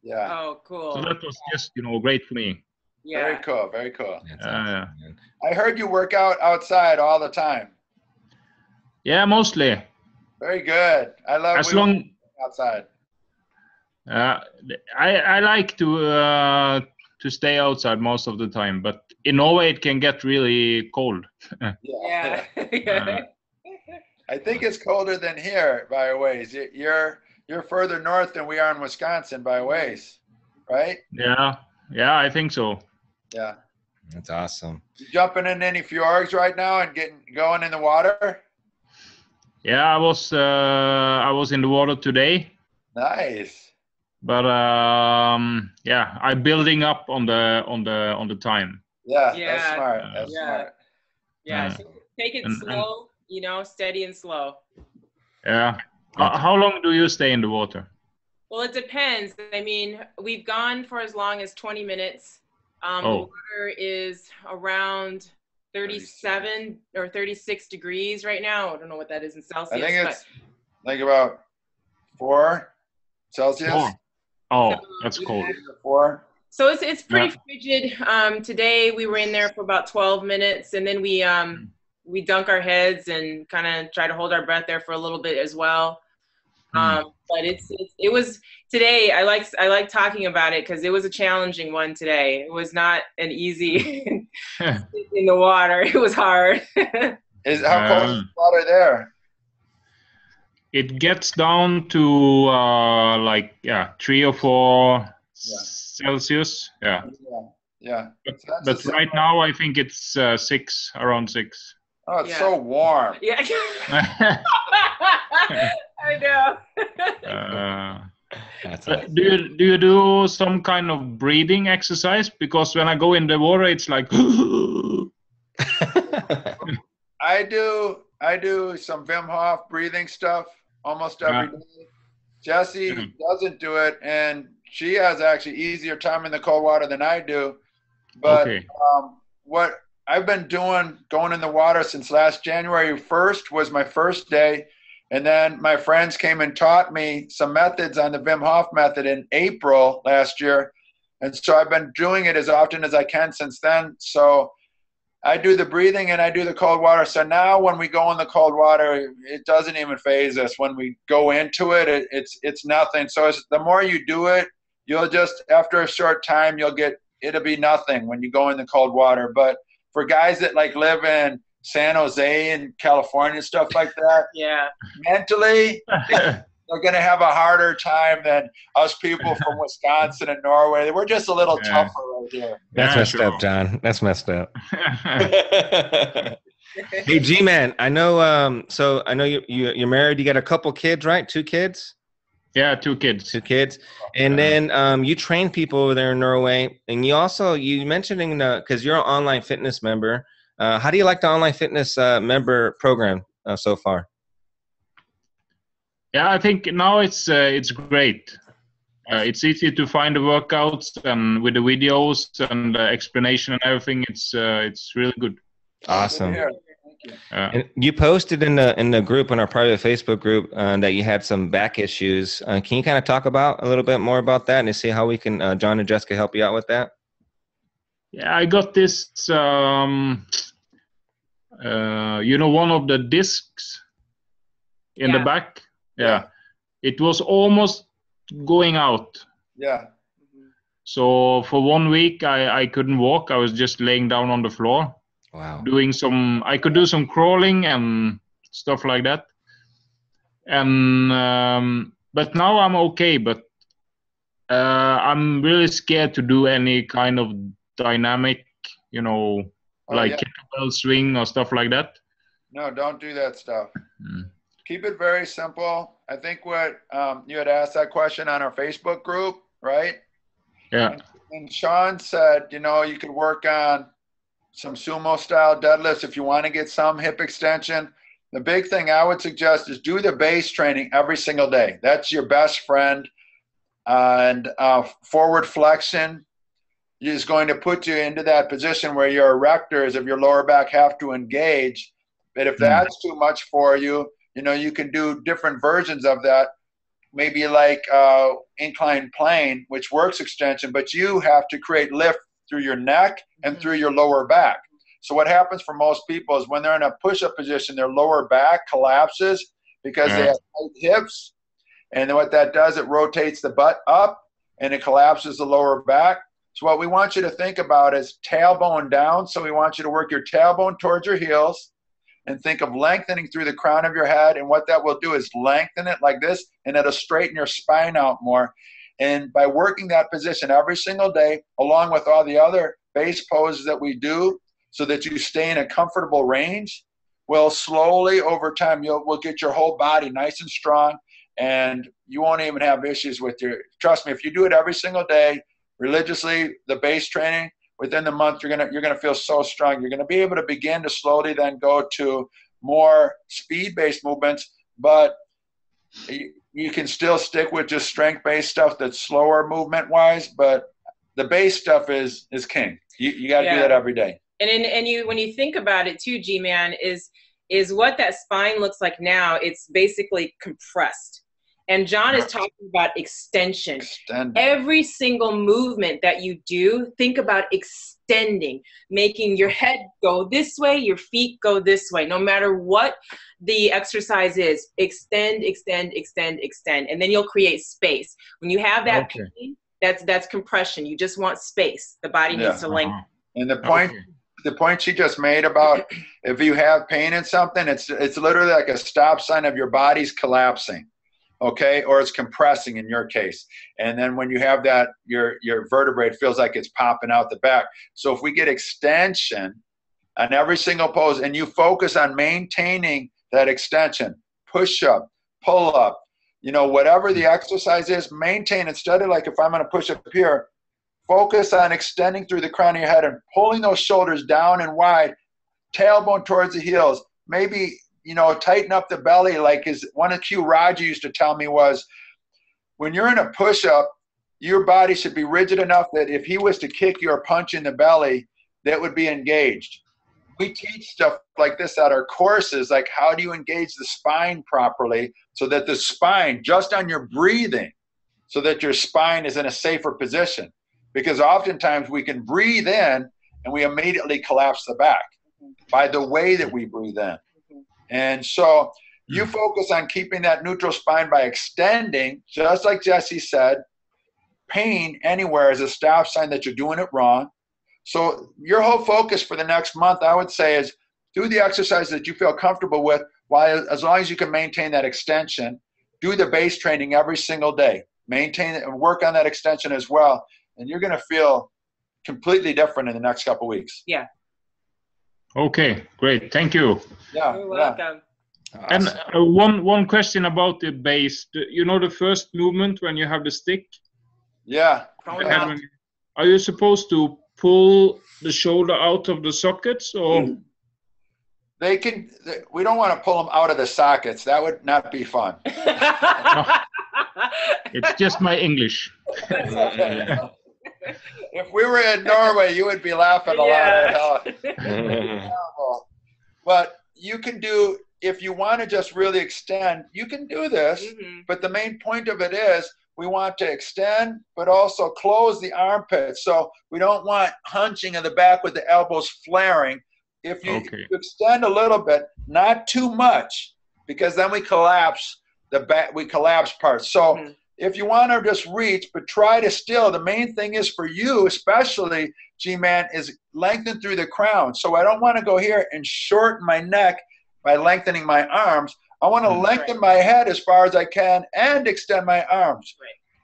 Speaker 3: Yeah.
Speaker 2: Oh, cool.
Speaker 4: So that was just, great for me.
Speaker 2: Yeah.
Speaker 3: Very cool. Very cool.
Speaker 4: Yeah.
Speaker 3: I heard you work out outside all the time.
Speaker 4: Yeah, mostly.
Speaker 3: Very good. I love
Speaker 4: As long
Speaker 3: outside.
Speaker 4: I like to stay outside most of the time, but in Norway it can get really cold.
Speaker 2: Yeah.
Speaker 3: I think it's colder than here by a ways. You're further north than we are in Wisconsin by a ways, right?
Speaker 4: Yeah, I think so.
Speaker 3: Yeah.
Speaker 1: That's awesome.
Speaker 3: You jumping in any fjords right now and getting going in the water?
Speaker 4: Yeah, I was in the water today.
Speaker 3: Nice.
Speaker 4: But yeah, I'm building up on the time.
Speaker 3: Yeah, that's smart. That's smart.
Speaker 2: Yeah. So take it slow, steady and slow.
Speaker 4: Yeah. How long do you stay in the water?
Speaker 2: Well, it depends. I mean, we've gone for as long as 20 minutes. The water is around 37 or 36 degrees right now. I don't know what that is in Celsius.
Speaker 3: I think it's like about 4 Celsius.
Speaker 4: 4. Oh, that's cold.
Speaker 3: 4.
Speaker 2: So it's pretty frigid. Today we were in there for about 12 minutes, and then we dunk our heads and kind of try to hold our breath there for a little bit as well. But it was today. I like talking about it because it was a challenging one today. It was not an easy in the water. It was hard.
Speaker 3: How cold is the water there?
Speaker 4: It gets down to 3 or 4 Celsius. Yeah. But right now I think it's 6, around 6.
Speaker 3: Oh, it's so warm.
Speaker 2: Yeah. I know.
Speaker 1: That's awesome.
Speaker 4: do you do some kind of breathing exercise? Because when I go in the water, it's like.
Speaker 3: I do some Wim Hof breathing stuff almost every day. Jessie doesn't do it, and she has actually easier time in the cold water than I do. But what I've been doing, going in the water since last January 1st was my first day. And then my friends came and taught me some methods on the Wim Hof method in April last year. And so I've been doing it as often as I can since then. So I do the breathing and I do the cold water. So now when we go in the cold water, it doesn't even faze us. When we go into it, it's nothing. So the more you do it, you'll just, after a short time, it'll be nothing when you go in the cold water. But for guys that like live in San Jose and California, stuff like that, mentally, they're going to have a harder time than us people from Wisconsin and Norway. We're just a little tougher right here.
Speaker 1: That's messed up, John. That's messed up. Hey, G-Man, I know. So I know you're married. You got a couple kids, right? 2 kids.
Speaker 4: Yeah, 2 kids.
Speaker 1: 2 kids, and then you train people over there in Norway, and you mentioning because you're an online fitness member. How do you like the online fitness member program so far?
Speaker 4: Yeah, I think now it's great. It's easy to find the workouts, and with the videos and the explanation and everything, it's really good.
Speaker 1: Awesome. And you posted in the group, in our private Facebook group, that you had some back issues. Can you kind of talk about a little bit more about that and see how we can, John and Jessica, help you out with that? Yeah,
Speaker 4: I got this, one of the discs in the back. Yeah. It was almost going out.
Speaker 3: Yeah.
Speaker 4: So for 1 week, I couldn't walk. I was just laying down on the floor.
Speaker 1: Wow.
Speaker 4: I could do some crawling and stuff like that. And but now I'm okay. But I'm really scared to do any kind of dynamic, kettlebell swing or stuff like that.
Speaker 3: No, don't do that stuff. Keep it very simple. I think what you had asked that question on our Facebook group, right?
Speaker 4: Yeah.
Speaker 3: And Sean said, you could work on some sumo style deadlifts if you want to get some hip extension. The big thing I would suggest is do the base training every single day. That's your best friend. And forward flexion is going to put you into that position where your erectors of your lower back have to engage. But if that's too much for you, you can do different versions of that. Maybe like incline plane, which works extension, but you have to create lift through your neck and through your lower back. So what happens for most people is when they're in a push-up position, their lower back collapses because they have tight hips. And then what that does, it rotates the butt up and it collapses the lower back. So what we want you to think about is tailbone down. So we want you to work your tailbone towards your heels and think of lengthening through the crown of your head. And what that will do is lengthen it like this, and it'll straighten your spine out more. And by working that position every single day, along with all the other base poses that we do, so that you stay in a comfortable range, will slowly over time, we'll get your whole body nice and strong, and you won't even have issues with trust me, if you do it every single day, religiously, the base training, within the month, you're gonna feel so strong. You're gonna be able to begin to slowly then go to more speed-based movements, but you can still stick with just strength-based stuff that's slower movement-wise, but the base stuff is king. You got to do that every day.
Speaker 2: And when you think about it too, G-Man, is what that spine looks like now. It's basically compressed. And John is talking about extension. Every single movement that you do, think about extending, making your head go this way, your feet go this way. No matter what the exercise is, extend, extend, extend, extend. And then you'll create space. When you have that pain, that's compression. You just want space. The body needs to lengthen.
Speaker 3: And the point she just made about if you have pain in something, it's literally like a stop sign of your body's collapsing. Okay, or it's compressing in your case. And then when you have that, your vertebrae feels like it's popping out the back. So if we get extension on every single pose and you focus on maintaining that extension, push up, pull up, you know, whatever the exercise is, maintain. Instead of like, if I'm going to push up here, focus on extending through the crown of your head and pulling those shoulders down and wide, tailbone towards the heels. Maybe, you know, tighten up the belly. Like one of Q Roger used to tell me was, when you're in a push-up, your body should be rigid enough that if he was to kick you or punch in the belly, that would be engaged. We teach stuff like this at our courses, like how do you engage the spine properly so that the spine, just on your breathing, so that your spine is in a safer position. Because oftentimes we can breathe in and we immediately collapse the back by the way that we breathe in. And so you focus on keeping that neutral spine by extending, just like Jesse said. Pain anywhere is a stop sign that you're doing it wrong. So your whole focus for the next month, I would say, is do the exercise that you feel comfortable with, while as long as you can maintain that extension. Do the base training every single day. Maintain it and work on that extension as well. And you're going to feel completely different in the next couple of weeks.
Speaker 2: Yeah.
Speaker 4: Okay, great. Thank you.
Speaker 3: Yeah.
Speaker 2: You're welcome.
Speaker 4: And one question about the base. You know the first movement when you have the stick?
Speaker 3: Yeah.
Speaker 4: Are you supposed to pull the shoulder out of the sockets, or?
Speaker 3: They can. We don't want to pull them out of the sockets. That would not be fun.
Speaker 4: It's just my English.
Speaker 3: If we were in Norway, you would be laughing a lot. But you can do, if you want to just really extend, you can do this. But the main point of it is we want to extend, but also close the armpits. So we don't want hunching in the back with the elbows flaring. If you extend a little bit, not too much, because then we collapse the back, we collapse parts. So if you want to just reach, but try to still, the main thing is for you, especially G-Man, is lengthen through the crown. So I don't want to go here and shorten my neck by lengthening my arms. I want to lengthen my head as far as I can and extend my arms.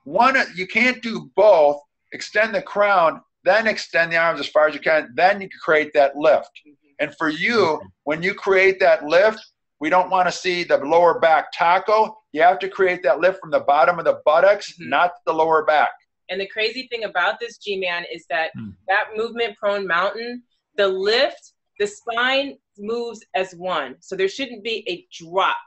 Speaker 3: You can't do both. Extend the crown, then extend the arms as far as you can. Then you can create that lift. And for you, when you create that lift, we don't want to see the lower back taco. You have to create that lift from the bottom of the buttocks, not the lower back.
Speaker 2: And the crazy thing about this, G-Man, is that that movement prone mountain, the lift, the spine moves as one. So there shouldn't be a drop.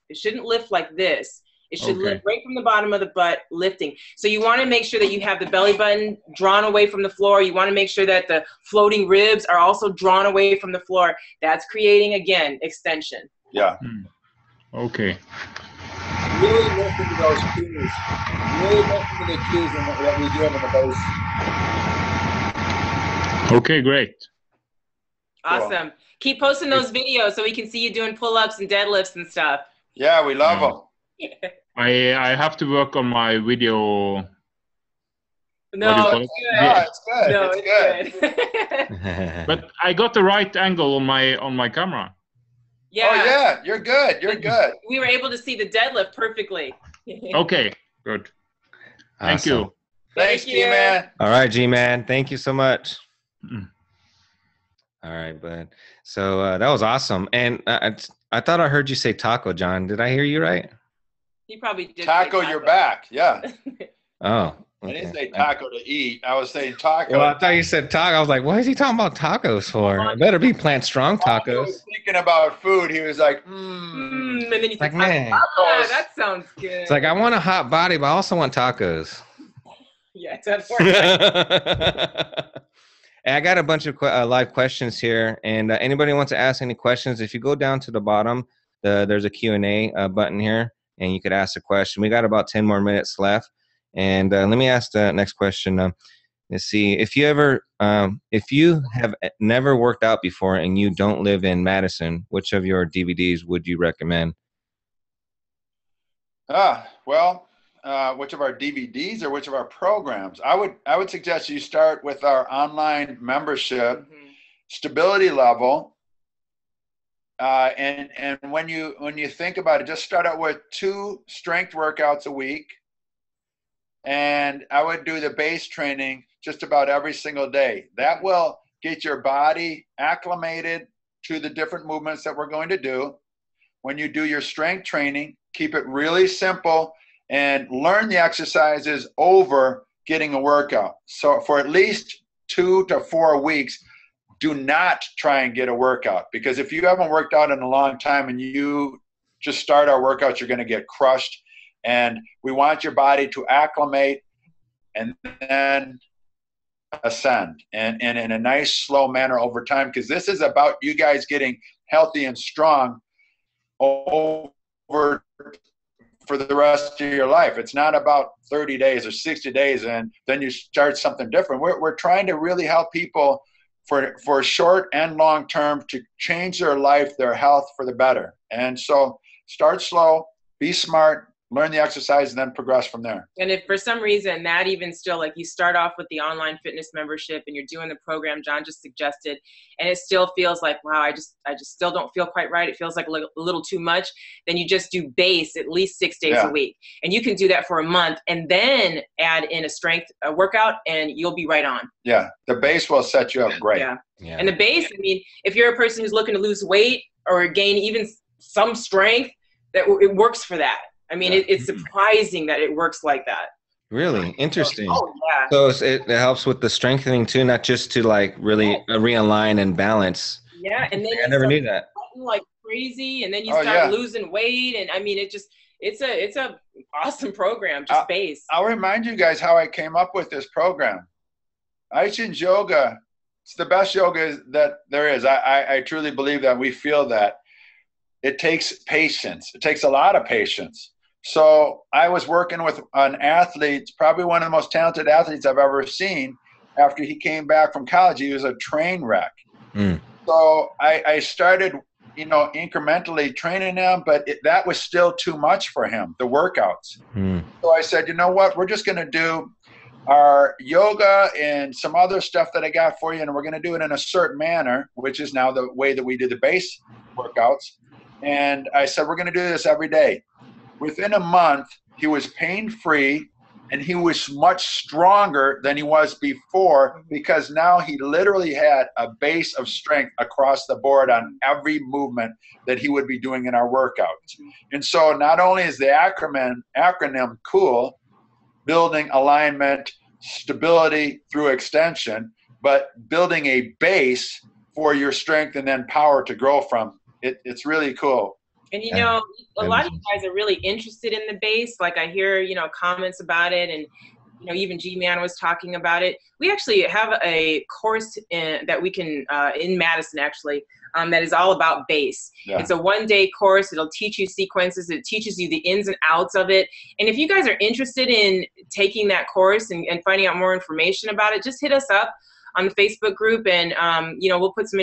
Speaker 2: It shouldn't lift like this. It should lift right from the bottom of the butt, lifting. So you want to make sure that you have the belly button drawn away from the floor. You want to make sure that the floating ribs are also drawn away from the floor. That's creating, again, extension.
Speaker 3: Yeah.
Speaker 4: Okay.
Speaker 3: Really listen to those cues. Really listen to the cues that we do in the base. Okay,
Speaker 4: great.
Speaker 2: Awesome. Keep posting those videos so we can see you doing pull-ups and deadlifts and stuff.
Speaker 3: Yeah, we love them.
Speaker 4: I have to work on my video.
Speaker 2: No, it's good.
Speaker 3: No, it's
Speaker 2: good.
Speaker 4: But I got the right angle on my camera.
Speaker 2: Yeah.
Speaker 3: Oh yeah, you're good. You're good.
Speaker 2: We were able to see the deadlift perfectly.
Speaker 4: Okay, good. Thank you.
Speaker 3: Thanks, G-Man.
Speaker 1: All right, G-Man. Thank you so much. All right, bud. So that was awesome. And I thought I heard you say taco, John. Did I hear you right?
Speaker 2: You probably did.
Speaker 3: Taco your back. Yeah.
Speaker 1: Oh.
Speaker 3: I didn't say taco to eat. I was saying taco.
Speaker 1: Well, I thought you said taco. I was like, what is he talking about tacos for? It better be Plant Strong tacos.
Speaker 3: He was thinking about food. He was like,
Speaker 2: And then you
Speaker 1: like,
Speaker 2: said,
Speaker 1: man.
Speaker 2: that sounds good.
Speaker 1: It's like, I want a hot body, but I also want tacos.
Speaker 2: Yeah, it's unfortunate.
Speaker 1: I got a bunch of live questions here. And anybody wants to ask any questions, if you go down to the bottom, there's a Q&A button here, and you could ask a question. We got about 10 more minutes left. And let me ask the next question. Let's see, if you have never worked out before and you don't live in Madison, which of your DVDs would you recommend?
Speaker 3: Which of our DVDs or which of our programs? I would suggest you start with our online membership, stability level. And when you think about it, just start out with 2 strength workouts a week. And I would do the base training just about every single day. That will get your body acclimated to the different movements that we're going to do. When you do your strength training, keep it really simple, and learn the exercises over getting a workout. So for at least 2 to 4 weeks, do not try and get a workout, because if you haven't worked out in a long time and you just start our workouts, you're going to get crushed. And we want your body to acclimate and then ascend, and in a nice slow manner over time, because this is about you guys getting healthy and strong over for the rest of your life. It's not about 30 days or 60 days and then you start something different. We're trying to really help people for short and long term to change their life, their health for the better. And so start slow, be smart, learn the exercise, and then progress from there.
Speaker 2: And if for some reason that even still, like you start off with the online fitness membership and you're doing the program Jon just suggested, and it still feels like, wow, I just still don't feel quite right, it feels like a little too much, then you just do base at least 6 days a week. And you can do that for a month and then add in a strength workout and you'll be right on.
Speaker 3: Yeah, the base will set you up great.
Speaker 2: Yeah. And the base, I mean, if you're a person who's looking to lose weight or gain even some strength, that it works for that. I mean, it's surprising that it works like that.
Speaker 1: Really interesting.
Speaker 2: Oh, yeah.
Speaker 1: So it helps with the strengthening too, not just to like really realign and balance.
Speaker 2: Yeah, and then
Speaker 1: I never knew that.
Speaker 2: Like crazy, and then you start losing weight, and I mean, it's a awesome program. Just base.
Speaker 3: I'll remind you guys how I came up with this program. Aichin's yoga, it's the best yoga that there is. I truly believe that. We feel that. It takes patience. It takes a lot of patience. So I was working with an athlete, probably one of the most talented athletes I've ever seen. After he came back from college, he was a train wreck. So I started, incrementally training him, but that was still too much for him, the workouts. So I said, you know what, we're just going to do our yoga and some other stuff that I got for you, and we're going to do it in a certain manner, which is now the way that we do the base workouts. And I said, we're going to do this every day. Within a month, he was pain-free, and he was much stronger than he was before, because now he literally had a base of strength across the board on every movement that he would be doing in our workouts. And so not only is the acronym cool, building alignment, stability through extension, but building a base for your strength and then power to grow from. It's really cool.
Speaker 2: And a lot of you guys are really interested in the base. Like I hear, comments about it, and even Gman was talking about it. We actually have a course that we can in Madison actually that is all about base. Yeah. It's a 1-day course. It'll teach you sequences. It teaches you the ins and outs of it. And if you guys are interested in taking that course and finding out more information about it, just hit us up on the Facebook group, and we'll put some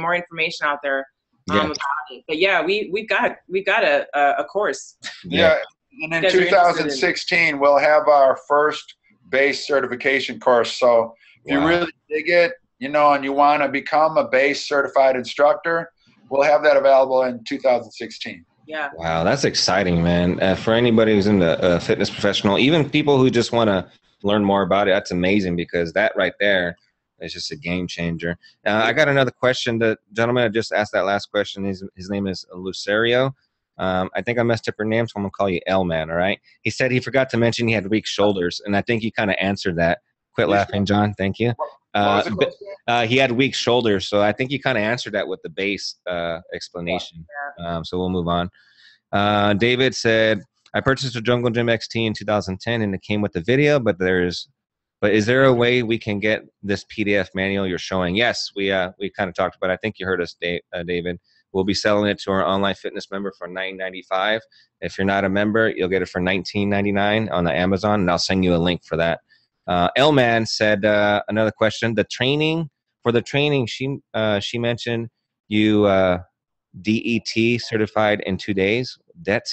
Speaker 2: more information out there. About it. But yeah, we've got a course.
Speaker 3: Yeah, and in 2016 we'll have our first base certification course. So if you really dig it, and you want to become a base certified instructor, we'll have that available in 2016.
Speaker 2: Yeah.
Speaker 1: Wow, that's exciting, man. For anybody who's in the fitness professional, even people who just want to learn more about it, that's amazing, because that right there, it's just a game changer. I got another question. The gentleman that just asked that last question, his name is Lucerio. I think I messed up her name, so I'm going to call you L-Man, all right? He said he forgot to mention he had weak shoulders, and I think you kind of answered that. Quit laughing, Jon. Thank you. He had weak shoulders, so I think you kind of answered that with the base explanation. So we'll move on. David said, I purchased a Jungle Gym XT in 2010, and it came with the video, but is there a way we can get this PDF manual you're showing? Yes, we kind of talked about it. I think you heard us, David. We'll be selling it to our online fitness member for $9.95. If you're not a member, you'll get it for $19.99 on the Amazon, and I'll send you a link for that. L-Man said another question. For the training, she mentioned you DET certified in 2 days. DET?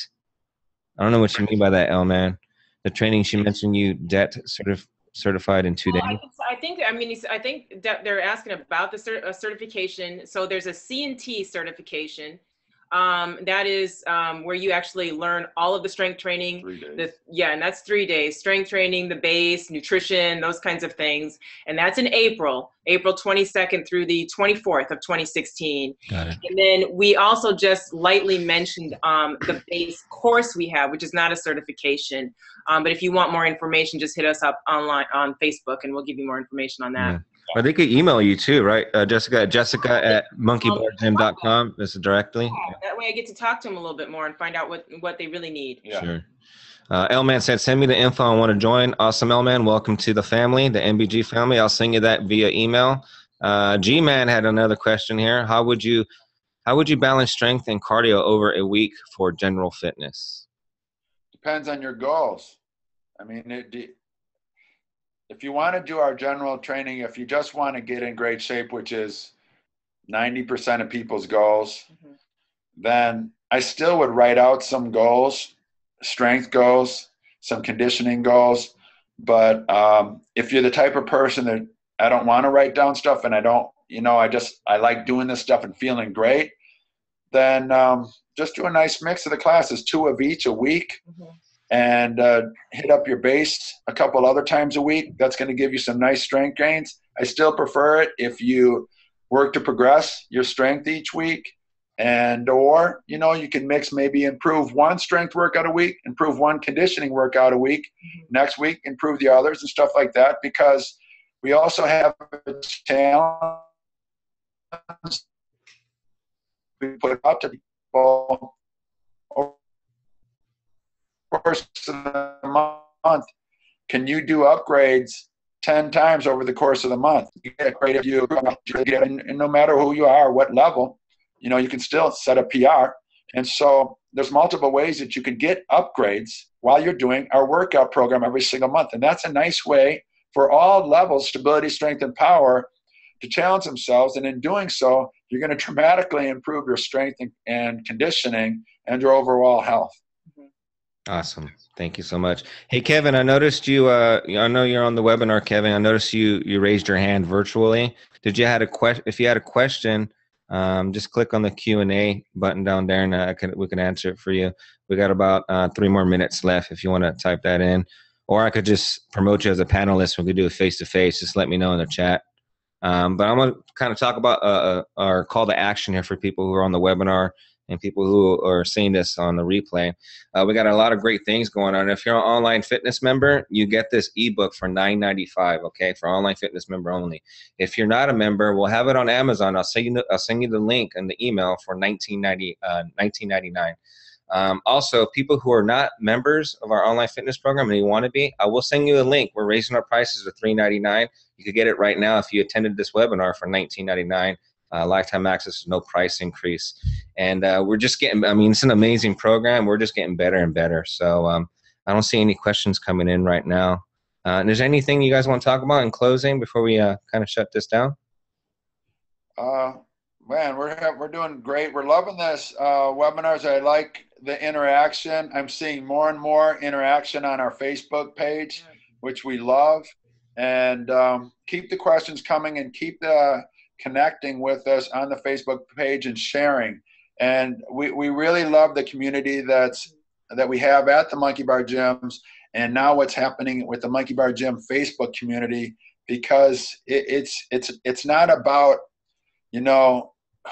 Speaker 1: I don't know what you mean by that, L-Man. The training, she mentioned you DET certified in 2 days.
Speaker 2: I think that they're asking about the certification. So there's a C&T certification, That is where you actually learn all of the strength training.
Speaker 3: 3 days.
Speaker 2: And that's 3 days. Strength training, the base, nutrition, those kinds of things. And that's in April 22nd through the 24th of 2016.
Speaker 1: Got it.
Speaker 2: And then we also just lightly mentioned the base course we have, which is not a certification. But if you want more information, just hit us up online on Facebook and we'll give you more information on that.
Speaker 1: Yeah. Or they could email you too, right? Jessica at monkeybargym.com. This is directly.
Speaker 2: Yeah, that way I get to talk to them a little bit more and find out what they really need.
Speaker 3: Yeah.
Speaker 1: Sure. L-Man said, send me the info. I want to join. Awesome, L-Man. Welcome to the family, the MBG family. I'll send you that via email. Gman had another question here. How would you balance strength and cardio over a week for general fitness?
Speaker 3: Depends on your goals. I mean, if you want to do our general training, if you just want to get in great shape, which is 90% of people's goals, then I still would write out some goals, strength goals, some conditioning goals. But if you're the type of person that I don't want to write down stuff and I don't, I like doing this stuff and feeling great, then just do a nice mix of the classes, 2 of each a week. And hit up your base a couple other times a week. That's going to give you some nice strength gains. I still prefer it if you work to progress your strength each week, or you can mix, maybe improve one strength workout a week, improve one conditioning workout a week, next week improve the others and stuff like that, because we also have a challenge we put out to people course of the month. Can you do upgrades 10 times over the course of the month? You get great if you get, and no matter who you are, what level, you can still set a PR. And so there's multiple ways that you can get upgrades while you're doing our workout program every single month. And that's a nice way for all levels, stability, strength, and power, to challenge themselves. And in doing so, you're going to dramatically improve your strength and conditioning and your overall health.
Speaker 1: Awesome. Thank you so much. Hey, Kevin, I noticed you, I know you're on the webinar, Kevin. I noticed you raised your hand virtually. If you had a question, just click on the Q&A button down there and we can answer it for you. We got about 3 more minutes left if you want to type that in. Or I could just promote you as a panelist. We could do a face-to-face. Just let me know in the chat. But I'm going to kind of talk about our call to action here for people who are on the webinar and people who are seeing this on the replay. We got a lot of great things going on. If you're an online fitness member, you get this ebook for $9.95, okay, for online fitness member only. If you're not a member, we'll have it on Amazon. I'll send you the link in the email for $19.99. Also, people who are not members of our online fitness program and you want to be, I will send you a link. We're raising our prices to $3.99. You could get it right now if you attended this webinar for $19.99. Lifetime access, no price increase. And we're just getting, it's an amazing program. We're just getting better and better. So I don't see any questions coming in right now. And is there anything you guys want to talk about in closing before we kind of shut this down?
Speaker 3: Man, we're doing great. We're loving this webinars. I like the interaction. I'm seeing more and more interaction on our Facebook page, which we love. And keep the questions coming and keep connecting with us on the Facebook page and sharing. And we really love the community that we have at the Monkey Bar Gyms, and now what's happening with the Monkey Bar Gym Facebook community, because it's not about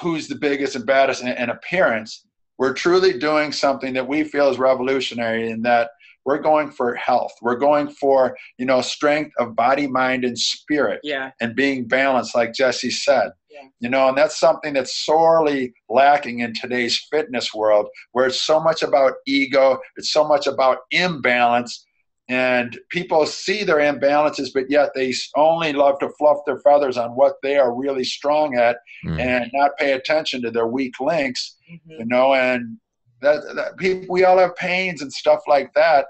Speaker 3: who's the biggest and baddest in appearance. We're truly doing something that we feel is revolutionary, in that we're going for health. We're going for, strength of body, mind, and spirit, and being balanced, like Jesse said. And that's something that's sorely lacking in today's fitness world, where it's so much about ego, it's so much about imbalance, and people see their imbalances, but yet they only love to fluff their feathers on what they are really strong at, and not pay attention to their weak links, and that people, we all have pains and stuff like that,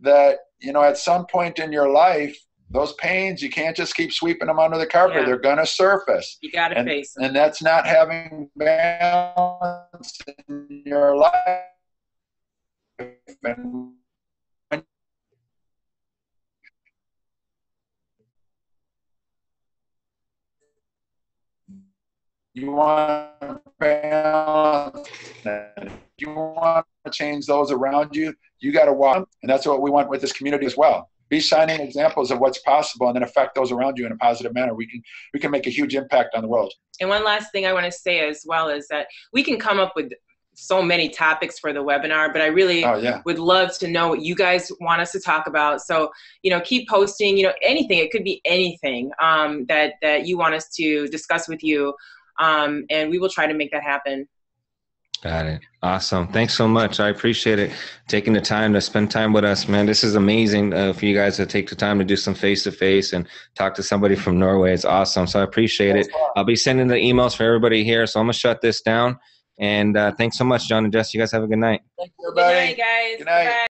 Speaker 3: at some point in your life, those pains, you can't just keep sweeping them under the carpet. They're going to surface.
Speaker 2: You got to face them.
Speaker 3: And that's not having balance in your life. And you want balance If you want to change those around you, you got to walk. And that's what we want with this community as well. Be shining examples of what's possible and then affect those around you in a positive manner. We can make a huge impact on the world.
Speaker 2: And one last thing I want to say as well is that we can come up with so many topics for the webinar, but I really would love to know what you guys want us to talk about. So, keep posting, anything. It could be anything that you want us to discuss with you. And we will try to make that happen.
Speaker 1: Got it. Awesome. Thanks so much. I appreciate it. Taking the time to spend time with us, man. This is amazing for you guys to take the time to do some face-to-face and talk to somebody from Norway. It's awesome. So I appreciate it. I'll be sending the emails for everybody here. So I'm going to shut this down. And thanks so much, Jon and Jess. You guys have a good night.
Speaker 3: Thank you, everybody.
Speaker 2: Good night, guys.
Speaker 3: Good night.
Speaker 2: Bye.